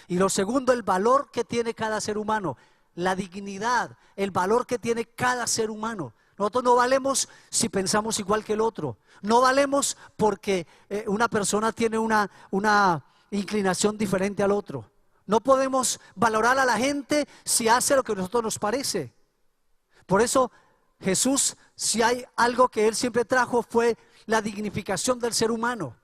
Y lo segundo, el valor que tiene cada ser humano, la dignidad, el valor que tiene cada ser humano. Nosotros no valemos si pensamos igual que el otro. No valemos porque una persona tiene una inclinación diferente al otro. No podemos valorar a la gente si hace lo que a nosotros nos parece. Por eso Jesús, si hay algo que Él siempre trajo, fue la dignificación del ser humano.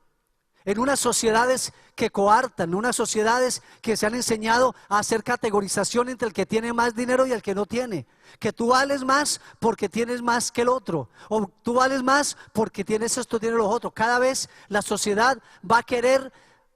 En unas sociedades que coartan, en unas sociedades que se han enseñado a hacer categorización entre el que tiene más dinero y el que no tiene. Que tú vales más porque tienes más que el otro, o tú vales más porque tienes esto, tienes lo otro. Cada vez la sociedad va a querer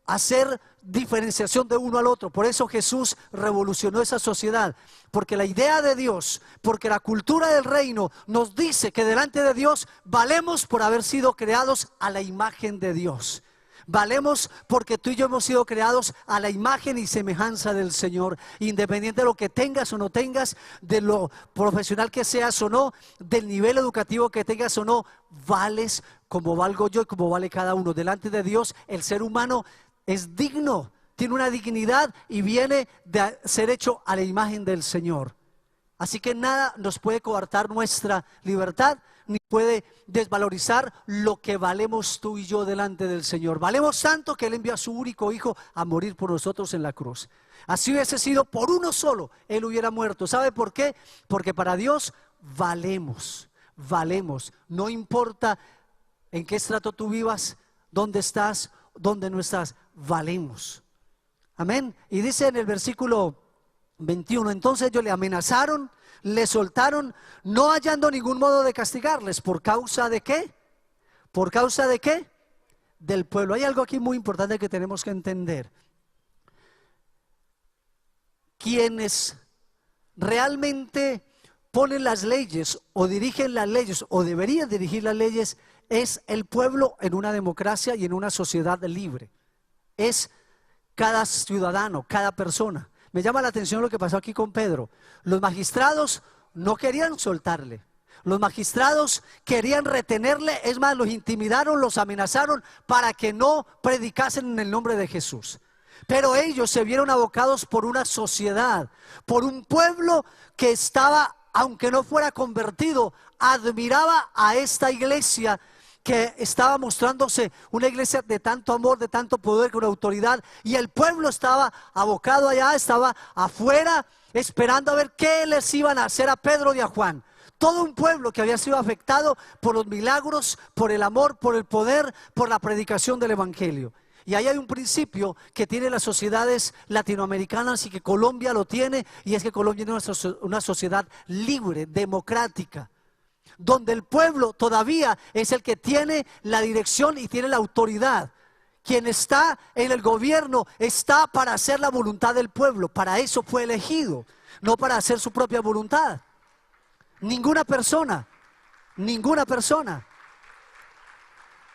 hacer diferenciación de uno al otro. Por eso Jesús revolucionó esa sociedad, porque la idea de Dios, porque la cultura del reino nos dice que delante de Dios valemos por haber sido creados a la imagen de Dios. Valemos porque tú y yo hemos sido creados a la imagen y semejanza del Señor. Independiente de lo que tengas o no tengas, de lo profesional que seas o no, del nivel educativo que tengas o no, vales como valgo yo y como vale cada uno. Delante de Dios, el ser humano es digno, tiene una dignidad y viene de ser hecho a la imagen del Señor. Así que nada nos puede coartar nuestra libertad, ni puede desvalorizar lo que valemos tú y yo delante del Señor. Valemos tanto que Él envió a su único Hijo a morir por nosotros en la cruz. Así hubiese sido por uno solo, Él hubiera muerto. ¿Sabe por qué? Porque para Dios valemos. No importa en qué estrato tú vivas, dónde estás, dónde no estás, valemos. Amén. Y dice en el versículo 21, entonces ellos le amenazaron, le soltaron, no hallando ningún modo de castigarles. ¿Por causa de qué? ¿Por causa de qué? Del pueblo. Hay algo aquí muy importante que tenemos que entender. Quienes realmente ponen las leyes o dirigen las leyes o deberían dirigir las leyes es el pueblo en una democracia y en una sociedad libre. Es cada ciudadano, cada persona. Me llama la atención lo que pasó aquí con Pedro. Los magistrados no querían soltarle. Los magistrados querían retenerle, es más, los intimidaron, los amenazaron para que no predicasen en el nombre de Jesús. Pero ellos se vieron abocados por una sociedad, por un pueblo que estaba, aunque no fuera convertido, admiraba a esta iglesia que estaba mostrándose una iglesia de tanto amor, de tanto poder, con autoridad, y el pueblo estaba abocado allá, estaba afuera esperando a ver qué les iban a hacer a Pedro y a Juan. Todo un pueblo que había sido afectado por los milagros, por el amor, por el poder, por la predicación del evangelio. Y ahí hay un principio que tiene las sociedades latinoamericanas y que Colombia lo tiene, y es que Colombia es una sociedad libre, democrática, donde el pueblo todavía es el que tiene la dirección y tiene la autoridad. Quien está en el gobierno está para hacer la voluntad del pueblo. Para eso fue elegido, no para hacer su propia voluntad. Ninguna persona,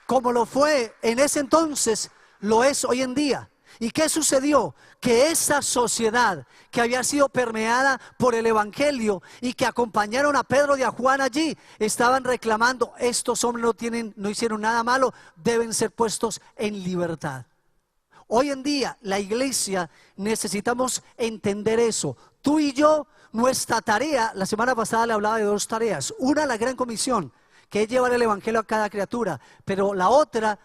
como lo fue en ese entonces, lo es hoy en día. ¿Y qué sucedió? Que esa sociedad que había sido permeada por el evangelio y que acompañaron a Pedro y a Juan allí, estaban reclamando: estos hombres no hicieron nada malo, deben ser puestos en libertad. Hoy en día la iglesia necesitamos entender eso. Tú y yo, nuestra tarea, la semana pasada le hablaba de dos tareas. Una, la gran comisión, que es llevar el evangelio a cada criatura, pero la otra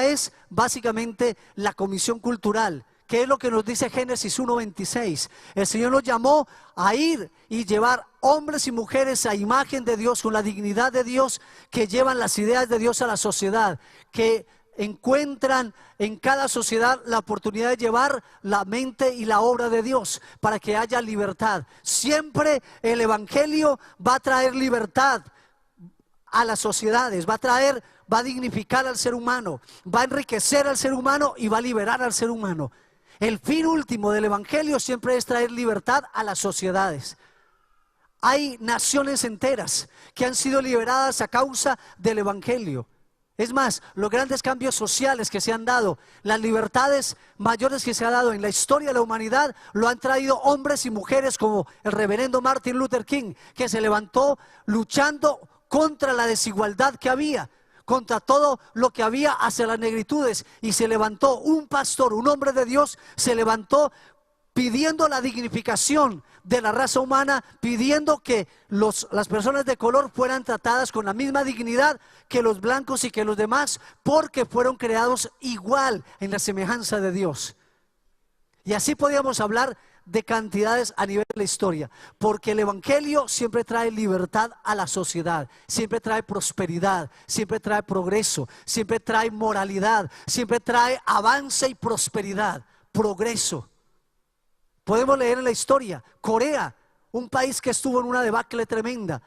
es básicamente la comisión cultural, que es lo que nos dice Génesis 1:26. El Señor nos llamó a ir y llevar hombres y mujeres a imagen de Dios, con la dignidad de Dios, que llevan las ideas de Dios a la sociedad, que encuentran en cada sociedad la oportunidad de llevar la mente y la obra de Dios para que haya libertad. Siempre el evangelio va a traer libertad a las sociedades, va a dignificar al ser humano, va a enriquecer al ser humano y va a liberar al ser humano. El fin último del evangelio siempre es traer libertad a las sociedades. Hay naciones enteras que han sido liberadas a causa del evangelio. Es más, los grandes cambios sociales que se han dado, las libertades mayores que se han dado en la historia de la humanidad, lo han traído hombres y mujeres como el reverendo Martin Luther King, que se levantó luchando contra la desigualdad que había, contra todo lo que había hacia las negritudes, y se levantó un pastor, un hombre de Dios, se levantó pidiendo la dignificación de la raza humana, pidiendo que las personas de color fueran tratadas con la misma dignidad que los blancos y que los demás, porque fueron creados igual en la semejanza de Dios. Y así podíamos hablar de cantidades a nivel de la historia, porque el evangelio siempre trae libertad a la sociedad, siempre trae prosperidad, siempre trae progreso, siempre trae moralidad, siempre trae avance y prosperidad, progreso. Podemos leer en la historia, Corea, un país que estuvo en una debacle tremenda.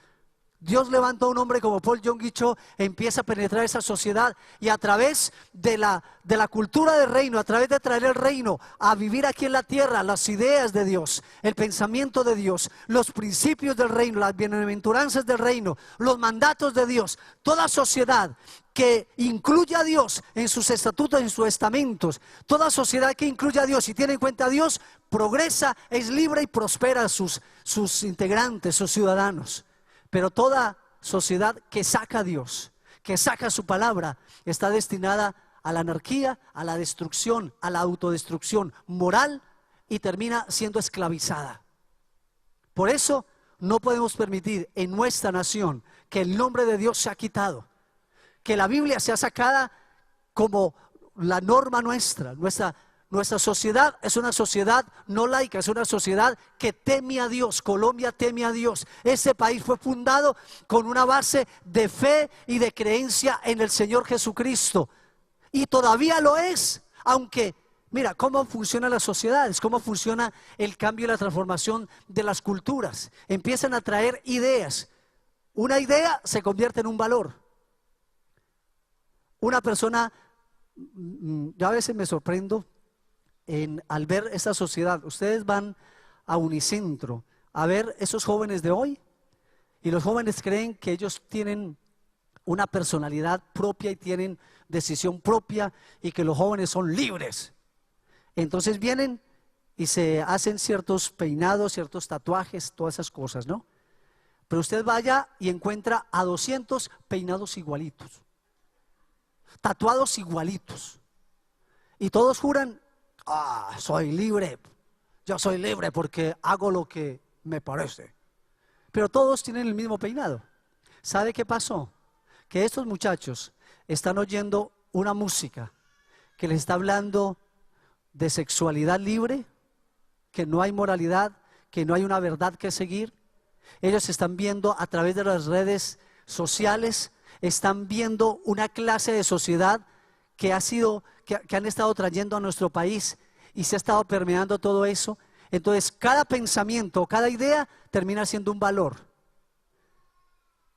Dios levantó a un hombre como Paul Yonggi Cho, empieza a penetrar esa sociedad, y a través de la cultura del reino, a través de traer el reino a vivir aquí en la tierra, las ideas de Dios, el pensamiento de Dios, los principios del reino, las bienaventuranzas del reino, los mandatos de Dios, toda sociedad que incluye a Dios en sus estatutos, en sus estamentos, toda sociedad que incluye a Dios y tiene en cuenta a Dios, progresa, es libre y prospera sus integrantes, sus ciudadanos. Pero toda sociedad que saca a Dios, que saca su palabra, está destinada a la anarquía, a la destrucción, a la autodestrucción moral, y termina siendo esclavizada. Por eso no podemos permitir en nuestra nación que el nombre de Dios sea quitado, que la Biblia sea sacada como la norma nuestra. Nuestra sociedad es una sociedad no laica, es una sociedad que teme a Dios. Colombia teme a Dios. Ese país fue fundado con una base de fe y de creencia en el Señor Jesucristo, y todavía lo es. Aunque, mira cómo funcionan las sociedades, cómo funciona el cambio y la transformación de las culturas. Empiezan a traer ideas. Una idea se convierte en un valor. Una persona, yo a veces me sorprendo al ver esta sociedad. Ustedes van a Unicentro a ver esos jóvenes de hoy, y los jóvenes creen que ellos tienen una personalidad propia y tienen decisión propia, y que los jóvenes son libres. Entonces vienen y se hacen ciertos peinados, ciertos tatuajes, todas esas cosas, ¿no? Pero usted vaya y encuentra a 200 peinados igualitos, tatuados igualitos, y todos juran: soy libre, yo soy libre porque hago lo que me parece. Pero todos tienen el mismo peinado. ¿Sabe qué pasó? Que estos muchachos están oyendo una música que les está hablando de sexualidad libre, que no hay moralidad, que no hay una verdad que seguir. Ellos están viendo a través de las redes sociales, están viendo una clase de sociedad que han estado trayendo a nuestro país, y se ha estado permeando todo eso. Entonces cada pensamiento, cada idea termina siendo un valor.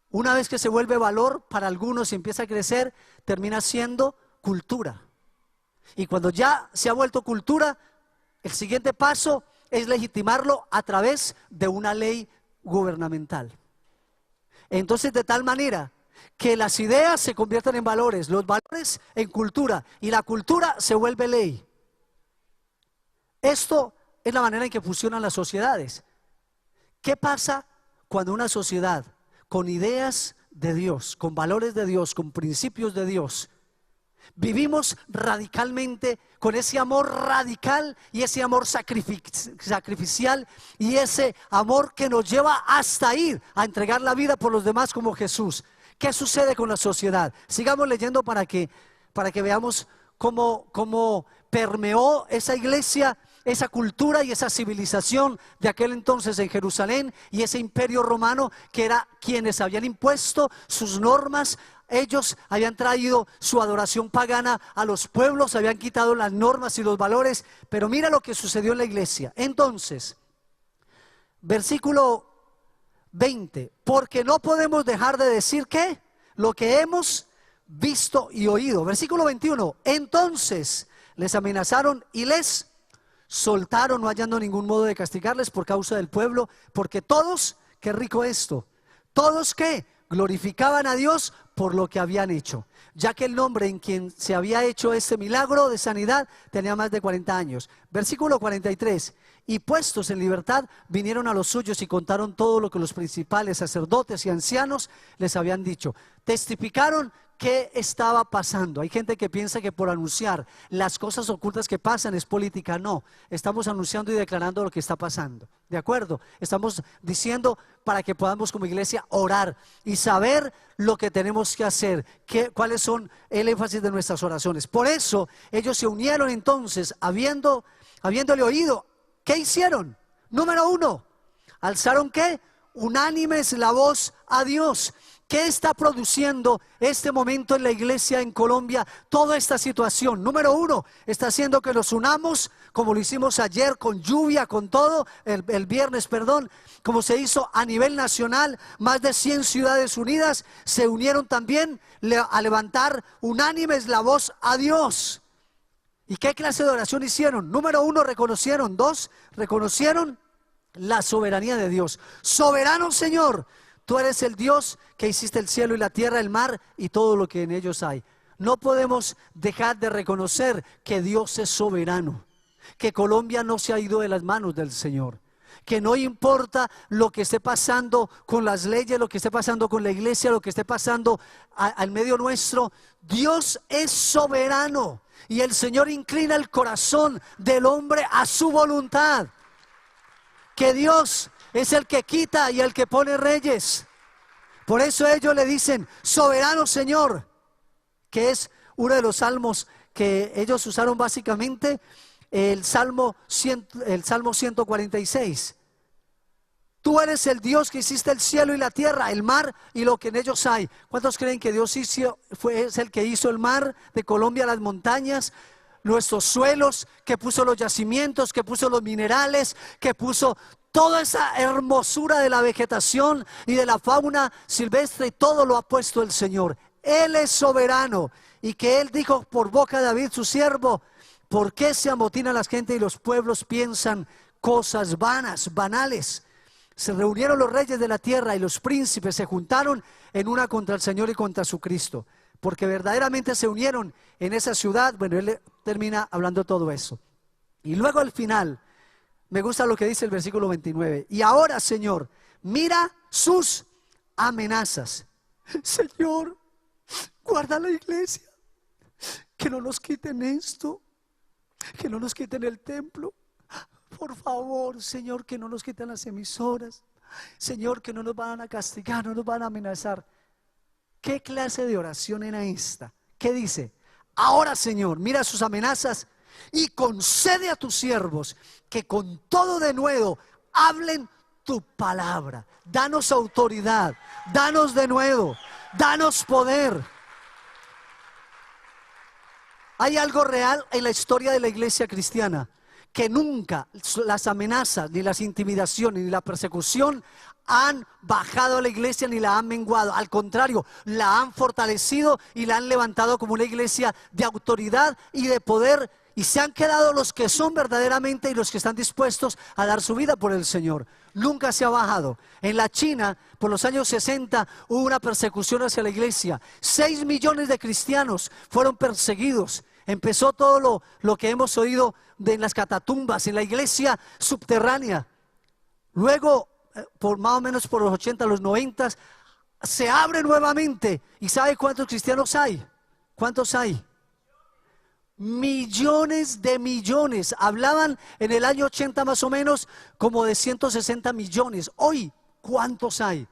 Una vez que se vuelve valor para algunos y empieza a crecer, termina siendo cultura. Y cuando ya se ha vuelto cultura, el siguiente paso es legitimarlo a través de una ley gubernamental. Entonces, de tal manera que las ideas se convierten en valores, los valores en cultura y la cultura se vuelve ley. Esto es la manera en que funcionan las sociedades. ¿Qué pasa cuando una sociedad con ideas de Dios, con valores de Dios, con principios de Dios, vivimos radicalmente con ese amor radical y ese amor sacrificial y ese amor que nos lleva hasta ir a entregar la vida por los demás como Jesús? ¿Qué sucede con la sociedad? Sigamos leyendo para que veamos cómo permeó esa iglesia, esa cultura y esa civilización de aquel entonces en Jerusalén, y ese imperio romano que era quienes habían impuesto sus normas. Ellos habían traído su adoración pagana a los pueblos, habían quitado las normas y los valores. Pero mira lo que sucedió en la iglesia. Entonces, versículo 20, porque no podemos dejar de decir que lo que hemos visto y oído. Versículo 21, entonces les amenazaron y les soltaron, no hallando ningún modo de castigarles por causa del pueblo, porque todos, qué rico esto, todos que glorificaban a Dios por lo que habían hecho, ya que el nombre en quien se había hecho este milagro de sanidad tenía más de 40 años. Versículo 43, y puestos en libertad vinieron a los suyos y contaron todo lo que los principales sacerdotes y ancianos les habían dicho. Testificaron qué estaba pasando. Hay gente que piensa que por anunciar las cosas ocultas que pasan es política. No, estamos anunciando y declarando lo que está pasando. ¿De acuerdo? Estamos diciendo para que podamos como iglesia orar y saber lo que tenemos que hacer, cuáles son el énfasis de nuestras oraciones. Por eso ellos se unieron entonces, habiéndole oído. ¿Qué hicieron? Número 1, alzaron ¿qué? Unánimes la voz a Dios. ¿Qué está produciendo este momento en la iglesia en Colombia? Toda esta situación, número 1, está haciendo que nos unamos, como lo hicimos ayer con lluvia, con todo, el viernes, perdón, como se hizo a nivel nacional. Más de 100 ciudades unidas se unieron también a levantar unánimes la voz a Dios. ¿Y qué clase de oración hicieron? Número 1, reconocieron. 2, reconocieron la soberanía de Dios. Soberano Señor, tú eres el Dios que hiciste el cielo y la tierra, el mar y todo lo que en ellos hay. No podemos dejar de reconocer que Dios es soberano, que Colombia no se ha ido de las manos del Señor, que no importa lo que esté pasando con las leyes, lo que esté pasando con la iglesia, lo que esté pasando al medio nuestro, Dios es soberano y el Señor inclina el corazón del hombre a su voluntad. Que Dios es el que quita y el que pone reyes. Por eso ellos le dicen soberano Señor, que es uno de los salmos que ellos usaron básicamente, el Salmo 146. Tú eres el Dios que hiciste el cielo y la tierra, el mar y lo que en ellos hay. ¿Cuántos creen que Dios es el que hizo el mar de Colombia, las montañas, nuestros suelos, que puso los yacimientos, que puso los minerales, que puso toda esa hermosura de la vegetación y de la fauna silvestre? Y todo lo ha puesto el Señor. Él es soberano, y que Él dijo por boca de David su siervo: ¿por qué se amotinan las gentes y los pueblos piensan cosas vanas, banales? Se reunieron los reyes de la tierra y los príncipes se juntaron en una contra el Señor y contra su Cristo, porque verdaderamente se unieron en esa ciudad. Bueno, él termina hablando todo eso. Y luego al final, me gusta lo que dice el versículo 29. Y ahora, Señor, mira sus amenazas. Señor, guarda la iglesia, que no nos quiten esto, que no nos quiten el templo. Por favor, Señor, que no nos quiten las emisoras. Señor, que no nos van a castigar, no nos van a amenazar. ¿Qué clase de oración era esta? ¿Qué dice? Ahora, Señor, mira sus amenazas y concede a tus siervos que con todo denuedo hablen tu palabra. Danos autoridad, danos denuedo, danos poder. Hay algo real en la historia de la iglesia cristiana, que nunca las amenazas, ni las intimidaciones, ni la persecución han bajado a la iglesia ni la han menguado. Al contrario, la han fortalecido y la han levantado como una iglesia de autoridad y de poder y se han quedado los que son verdaderamente y los que están dispuestos a dar su vida por el Señor. Nunca se ha bajado. En la China, por los años 60, hubo una persecución hacia la iglesia. 6 millones de cristianos fueron perseguidos. Empezó todo lo que hemos oído de las catatumbas, en la iglesia subterránea. Luego, por más o menos por los 80, los 90, se abre nuevamente. ¿Y sabe cuántos cristianos hay? ¿Cuántos hay? Millones de millones. Hablaban en el año 80 más o menos como de 160 millones. Hoy, ¿cuántos hay?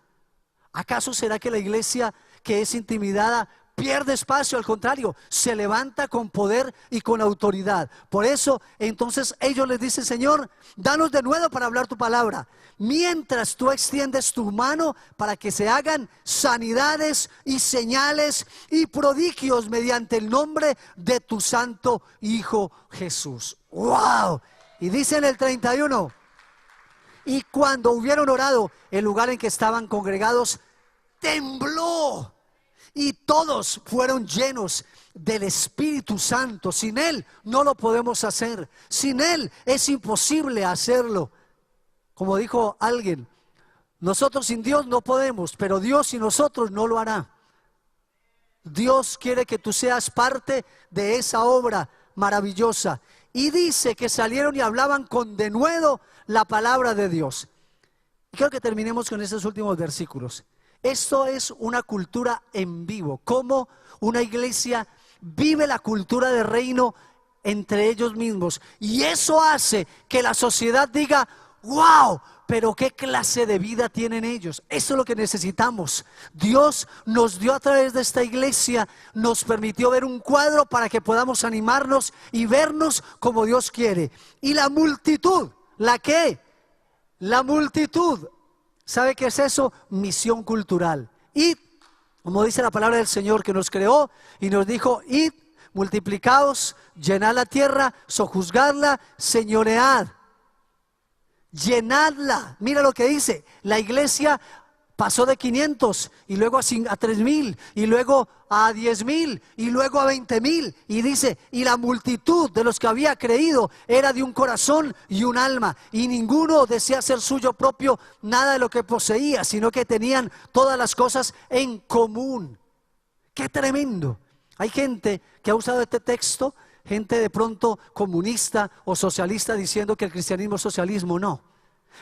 ¿Acaso será que la iglesia que es intimidada pierde espacio? Al contrario, se levanta con poder y con autoridad. Por eso, entonces ellos les dicen: Señor, danos de nuevo para hablar tu palabra, mientras tú extiendes tu mano para que se hagan sanidades y señales y prodigios mediante el nombre de tu santo Hijo Jesús. ¡Wow! Y dice en el 31: y cuando hubieron orado, el lugar en que estaban congregados tembló, y todos fueron llenos del Espíritu Santo. Sin Él no lo podemos hacer. Sin Él es imposible hacerlo. Como dijo alguien, nosotros sin Dios no podemos, pero Dios sin nosotros no lo hará. Dios quiere que tú seas parte de esa obra maravillosa. Y dice que salieron y hablaban con denuedo la palabra de Dios. Y quiero que terminemos con estos últimos versículos. Esto es una cultura en vivo, como una iglesia vive la cultura del reino entre ellos mismos, y eso hace que la sociedad diga: wow, pero qué clase de vida tienen ellos. Eso es lo que necesitamos. Dios nos dio a través de esta iglesia, nos permitió ver un cuadro para que podamos animarnos y vernos como Dios quiere. Y la multitud, ¿la qué? La multitud. ¿Sabe qué es eso? Misión cultural. Id, como dice la palabra del Señor, que nos creó y nos dijo: id, multiplicaos, llenad la tierra, sojuzgadla, señoread, llenadla. Mira lo que dice. La iglesia pasó de 500 y luego a 3,000 y luego a 10,000 y luego a 20,000, y dice: y la multitud de los que había creído era de un corazón y un alma, y ninguno desea ser suyo propio nada de lo que poseía, sino que tenían todas las cosas en común. ¡Qué tremendo! Hay gente que ha usado este texto, gente de pronto comunista o socialista, diciendo que el cristianismo es socialismo. No.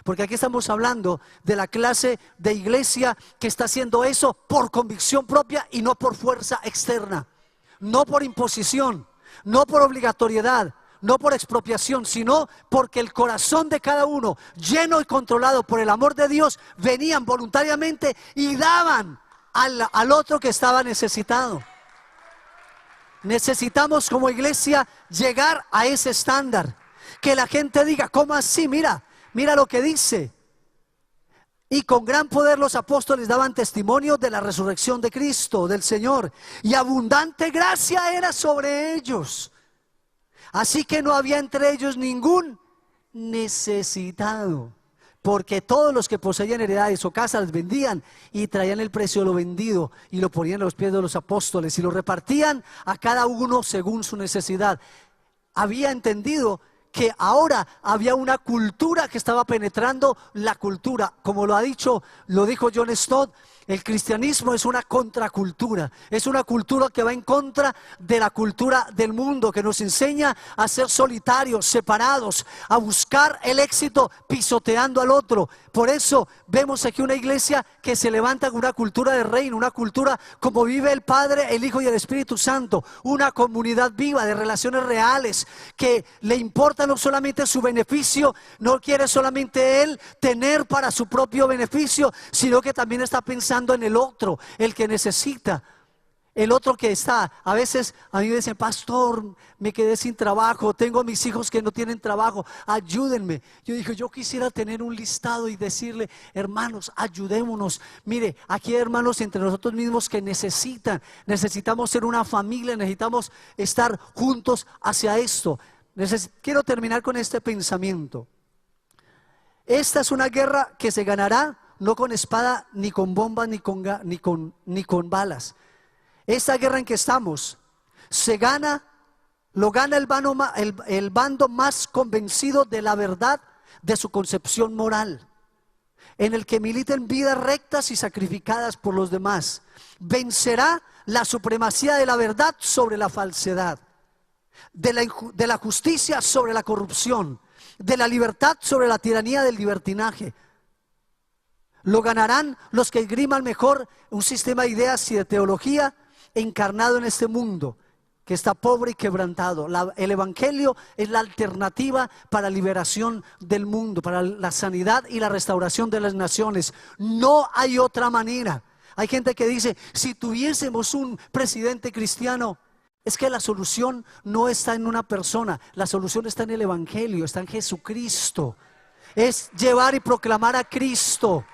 Porque aquí estamos hablando de la clase de iglesia que está haciendo eso por convicción propia y no por fuerza externa, no por imposición, no por obligatoriedad, no por expropiación, sino porque el corazón de cada uno, lleno y controlado por el amor de Dios, venían voluntariamente y daban al otro que estaba necesitado. Necesitamos como iglesia llegar a ese estándar, que la gente diga: ¿cómo así? Mira lo que dice. Y con gran poder los apóstoles daban testimonio de la resurrección de Cristo, del Señor, y abundante gracia era sobre ellos. Así que no había entre ellos ningún necesitado, porque todos los que poseían heredades o casas las vendían y traían el precio de lo vendido y lo ponían a los pies de los apóstoles y lo repartían a cada uno según su necesidad. Había entendido que ahora había una cultura que estaba penetrando la cultura. Como lo dijo John Stott, el cristianismo es una contracultura, es una cultura que va en contra de la cultura del mundo, que nos enseña a ser solitarios, separados, a buscar el éxito pisoteando al otro. Por eso vemos aquí una iglesia que se levanta con una cultura de reino, una cultura como vive el Padre, el Hijo y el Espíritu Santo, una comunidad viva de relaciones reales, que le importa no solamente su beneficio, no quiere solamente él tener para su propio beneficio, sino que también está pensando en el otro, el que necesita, el otro que está. A veces a mí me dicen: pastor, me quedé sin trabajo, tengo a mis hijos que no tienen trabajo, ayúdenme. Yo digo: yo quisiera tener un listado y decirle: hermanos, ayudémonos. Mire, aquí hay hermanos entre nosotros mismos que necesitamos ser una familia, necesitamos estar juntos hacia esto. Quiero terminar con este pensamiento. Esta es una guerra que se ganará no con espada, ni con bombas, ni con balas. Esta guerra en que estamos se gana lo gana el bando más convencido de la verdad de su concepción moral, en el que militen vidas rectas y sacrificadas por los demás. Vencerá la supremacía de la verdad sobre la falsedad, de la justicia sobre la corrupción, de la libertad sobre la tiranía del libertinaje. Lo ganarán los que esgriman mejor un sistema de ideas y de teología encarnado en este mundo que está pobre y quebrantado. El Evangelio es la alternativa para la liberación del mundo, para la sanidad y la restauración de las naciones. No hay otra manera. Hay gente que dice, si tuviésemos un presidente cristiano, es que la solución no está en una persona, la solución está en el Evangelio, está en Jesucristo. Es llevar y proclamar a Cristo.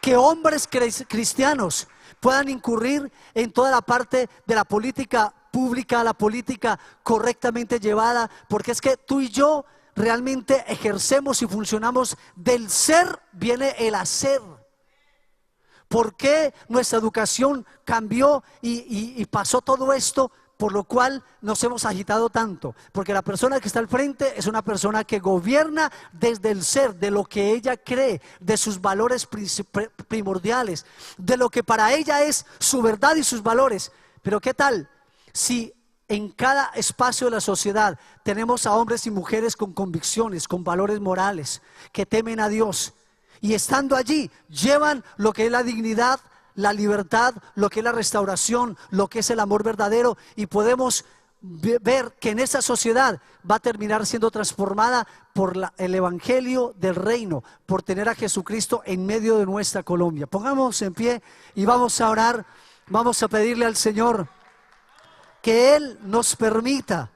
Que hombres cristianos puedan incurrir en toda la parte de la política pública, la política correctamente llevada, porque es que tú y yo realmente ejercemos y funcionamos del ser, viene el hacer. ¿Por qué nuestra educación cambió y pasó todo esto? Por lo cual nos hemos agitado tanto, porque la persona que está al frente es una persona que gobierna desde el ser, de lo que ella cree, de sus valores primordiales, de lo que para ella es su verdad y sus valores. Pero ¿qué tal si en cada espacio de la sociedad tenemos a hombres y mujeres con convicciones, con valores morales, que temen a Dios, y estando allí llevan lo que es la dignidad, la libertad, lo que es la restauración, lo que es el amor verdadero, y podemos ver que en esa sociedad va a terminar siendo transformada por el Evangelio del reino, por tener a Jesucristo en medio de nuestra Colombia. Pongámonos en pie y vamos a orar, vamos a pedirle al Señor que Él nos permita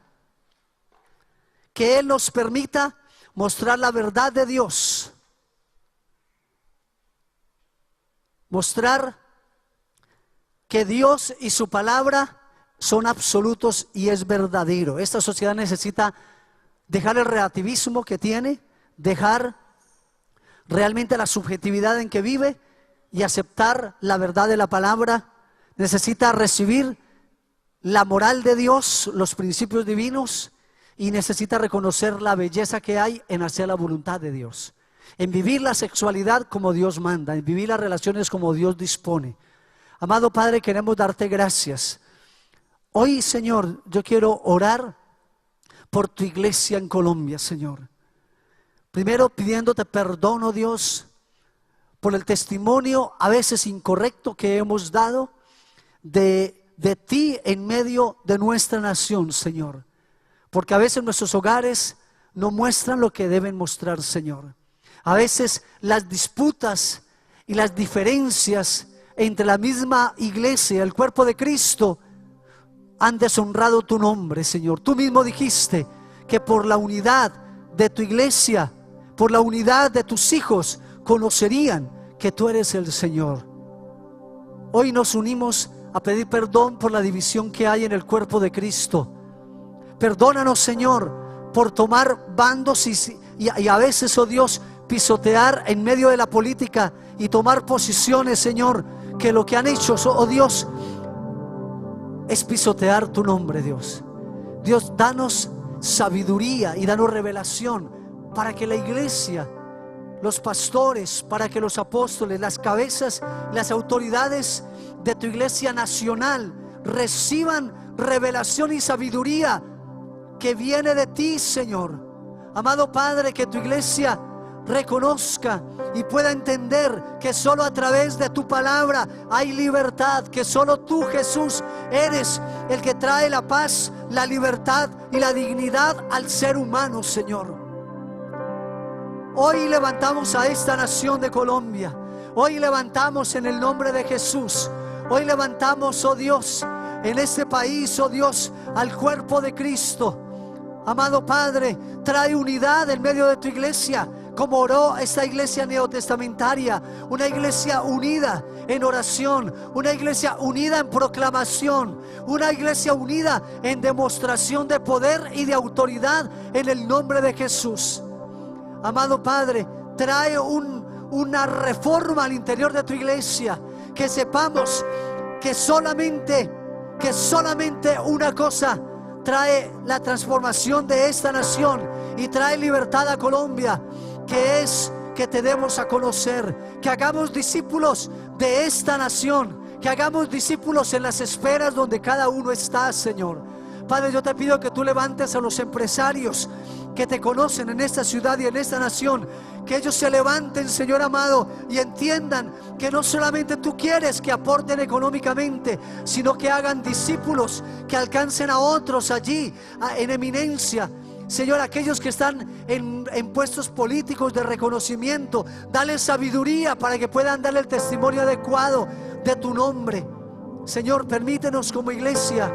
mostrar la verdad de Dios, mostrar que Dios y su palabra son absolutos y es verdadero. Esta sociedad necesita dejar el relativismo que tiene, dejar realmente la subjetividad en que vive y aceptar la verdad de la palabra. Necesita recibir la moral de Dios, los principios divinos, y necesita reconocer la belleza que hay en hacer la voluntad de Dios, en vivir la sexualidad como Dios manda, en vivir las relaciones como Dios dispone. Amado Padre, queremos darte gracias. Hoy, Señor, yo quiero orar por tu iglesia en Colombia, Señor. Primero pidiéndote perdón, oh Dios, por el testimonio a veces incorrecto que hemos dado de ti en medio de nuestra nación, Señor. Porque a veces nuestros hogares no muestran lo que deben mostrar, Señor. A veces las disputas y las diferencias entre la misma iglesia, el cuerpo de Cristo, han deshonrado tu nombre, Señor. Tú mismo dijiste que por la unidad de tu iglesia, por la unidad de tus hijos, conocerían que tú eres el Señor. Hoy nos unimos a pedir perdón por la división que hay en el cuerpo de Cristo. Perdónanos, Señor, por tomar bandos y a veces, oh Dios, pisotear en medio de la política y tomar posiciones, Señor, que lo que han hecho, oh Dios, es pisotear tu nombre, Dios. Dios, danos sabiduría y danos revelación para que la iglesia, los pastores, para que los apóstoles, las cabezas, las autoridades de tu iglesia nacional reciban revelación y sabiduría que viene de ti, Señor. Amado Padre, que tu iglesia reconozca y pueda entender que solo a través de tu palabra hay libertad, que solo tú, Jesús, eres el que trae la paz, la libertad y la dignidad al ser humano, Señor. Hoy levantamos a esta nación de Colombia. Hoy levantamos en el nombre de Jesús. Hoy levantamos, oh Dios, en este país, oh Dios, al cuerpo de Cristo. Amado Padre, trae unidad en medio de tu iglesia, como oró esta iglesia neotestamentaria, una iglesia unida en oración, una iglesia unida en proclamación, una iglesia unida en demostración de poder y de autoridad en el nombre de Jesús. Amado Padre, trae una reforma al interior de tu iglesia, que sepamos que solamente una cosa trae la transformación de esta nación y trae libertad a Colombia, que es que te demos a conocer, que hagamos discípulos de esta nación, que hagamos discípulos en las esferas donde cada uno está, Señor. Padre, yo te pido que tú levantes a los empresarios que te conocen en esta ciudad y en esta nación, que ellos se levanten, Señor amado, y entiendan que no solamente tú quieres que aporten económicamente, sino que hagan discípulos, que alcancen a otros allí en eminencia. Señor, aquellos que están en puestos políticos de reconocimiento, dale sabiduría para que puedan darle el testimonio adecuado de tu nombre. Señor, permítenos como iglesia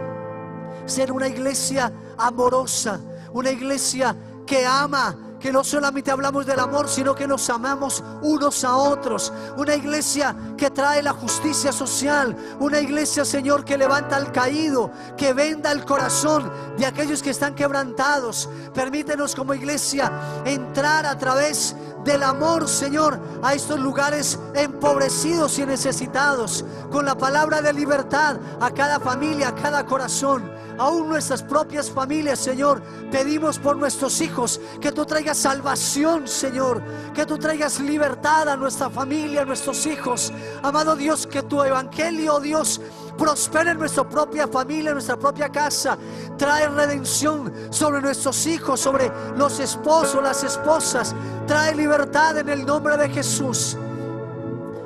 ser una iglesia amorosa, una iglesia que ama, que no solamente hablamos del amor, sino que nos amamos unos a otros. Una iglesia que trae la justicia social. Una iglesia, Señor, que levanta al caído, que venda el corazón de aquellos que están quebrantados. Permítenos como iglesia entrar a través del amor, Señor, a estos lugares empobrecidos y necesitados, con la palabra de libertad a cada familia, a cada corazón. Aún nuestras propias familias, Señor, pedimos por nuestros hijos que tú traigas salvación, Señor, que tú traigas libertad a nuestra familia, a nuestros hijos. Amado Dios, que tu evangelio, Dios, prospere en nuestra propia familia, en nuestra propia casa. Trae redención sobre nuestros hijos, sobre los esposos, las esposas. Trae libertad en el nombre de Jesús.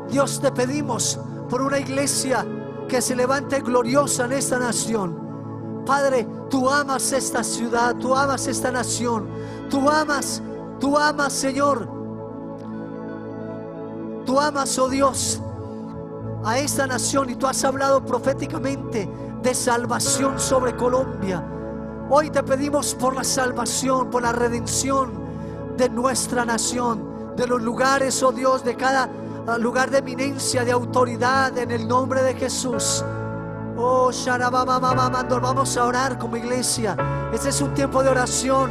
Dios, te pedimos por una iglesia que se levante gloriosa en esta nación. Padre, tú amas esta ciudad, tú amas esta nación, tú amas, Señor, tú amas, oh Dios, a esta nación, y tú has hablado proféticamente de salvación sobre Colombia. Hoy te pedimos por la salvación, por la redención de nuestra nación, de los lugares, oh Dios, de cada lugar de eminencia, de autoridad, en el nombre de Jesús. Oh, Sharabamamamamando, vamos a orar como iglesia. Este es un tiempo de oración.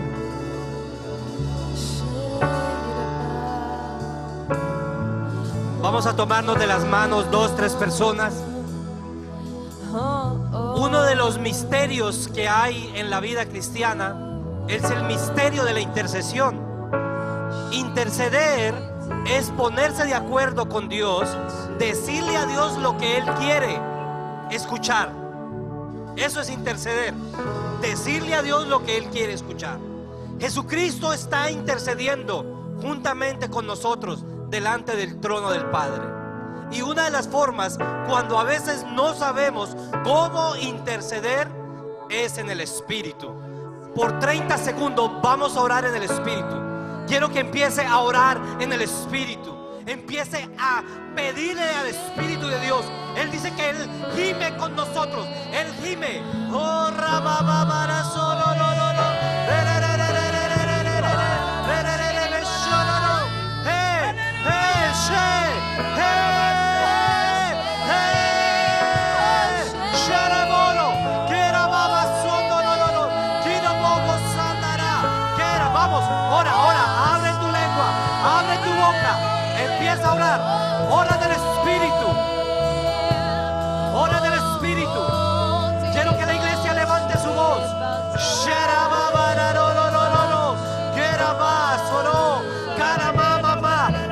Vamos a tomarnos de las manos 2, 3 personas. Uno de los misterios que hay en la vida cristiana es el misterio de la intercesión. Interceder es ponerse de acuerdo con Dios, decirle a Dios lo que Él quiere escuchar. Eso es interceder, decirle a Dios lo que Él quiere escuchar. Jesucristo está intercediendo juntamente con nosotros delante del trono del Padre. Y una de las formas, cuando a veces no sabemos cómo interceder, es en el Espíritu. Por 30 segundos vamos a orar en el Espíritu. Quiero que empiece a orar en el Espíritu. Empiece a pedirle al Espíritu de Dios. Él dice que Él gime con nosotros. Él gime. Oh, rabababara, solo, no, no, no. Vamos, ora, abre tu lengua, abre tu boca, empieza a orar, ora del Espíritu, ora del Espíritu. Quiero que la iglesia levante su voz.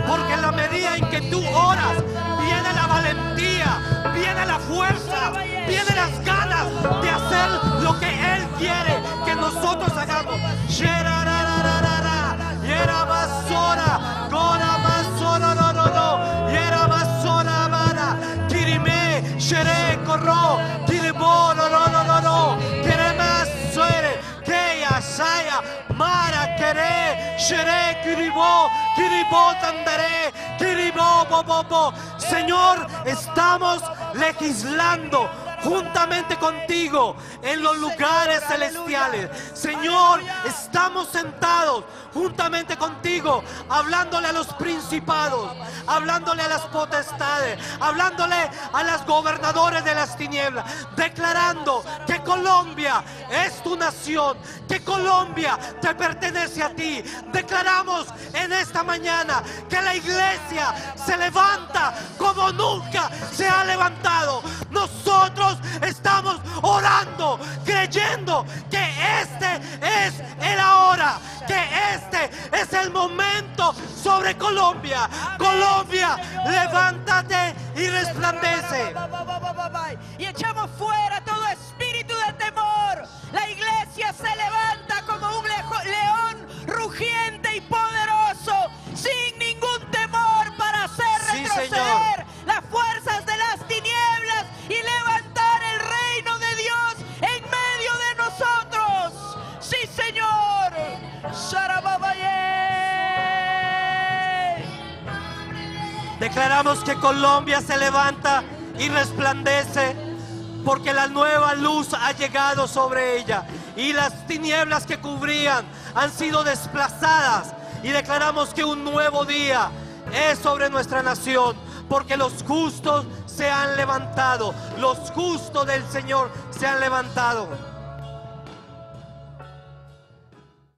Porque en la medida en que tú oras, viene la valentía, viene la fuerza, vienen las ganas de hacer lo que Él quiere que nosotros hagamos. Señor, estamos legislando juntamente contigo en los lugares celestiales. Señor, estamos sentados juntamente contigo, hablándole a los principados, hablándole a las potestades, hablándole a los gobernadores de las tinieblas, declarando que Colombia es tu nación, que Colombia te pertenece a ti. Declaramos en esta mañana que la iglesia se levanta como nunca se ha levantado. nosotros estamos orando, creyendo que este es el ahora, que este es el momento sobre Colombia. Colombia, levántate y resplandece. Y echamos fuera todo espíritu de temor. La iglesia se levanta como un león rugiente y poderoso, sin ningún temor, para hacer Sí, retroceder Señor. las fuerzas de las tinieblas y levantar el reino de Dios en medio de nosotros. Sí, Señor. Sharababaye. Declaramos que Colombia se levanta y resplandece, porque la nueva luz ha llegado sobre ella y las tinieblas que cubrían han sido desplazadas. Y declaramos que un nuevo día es sobre nuestra nación, porque los justos se han levantado, los justos del Señor se han levantado.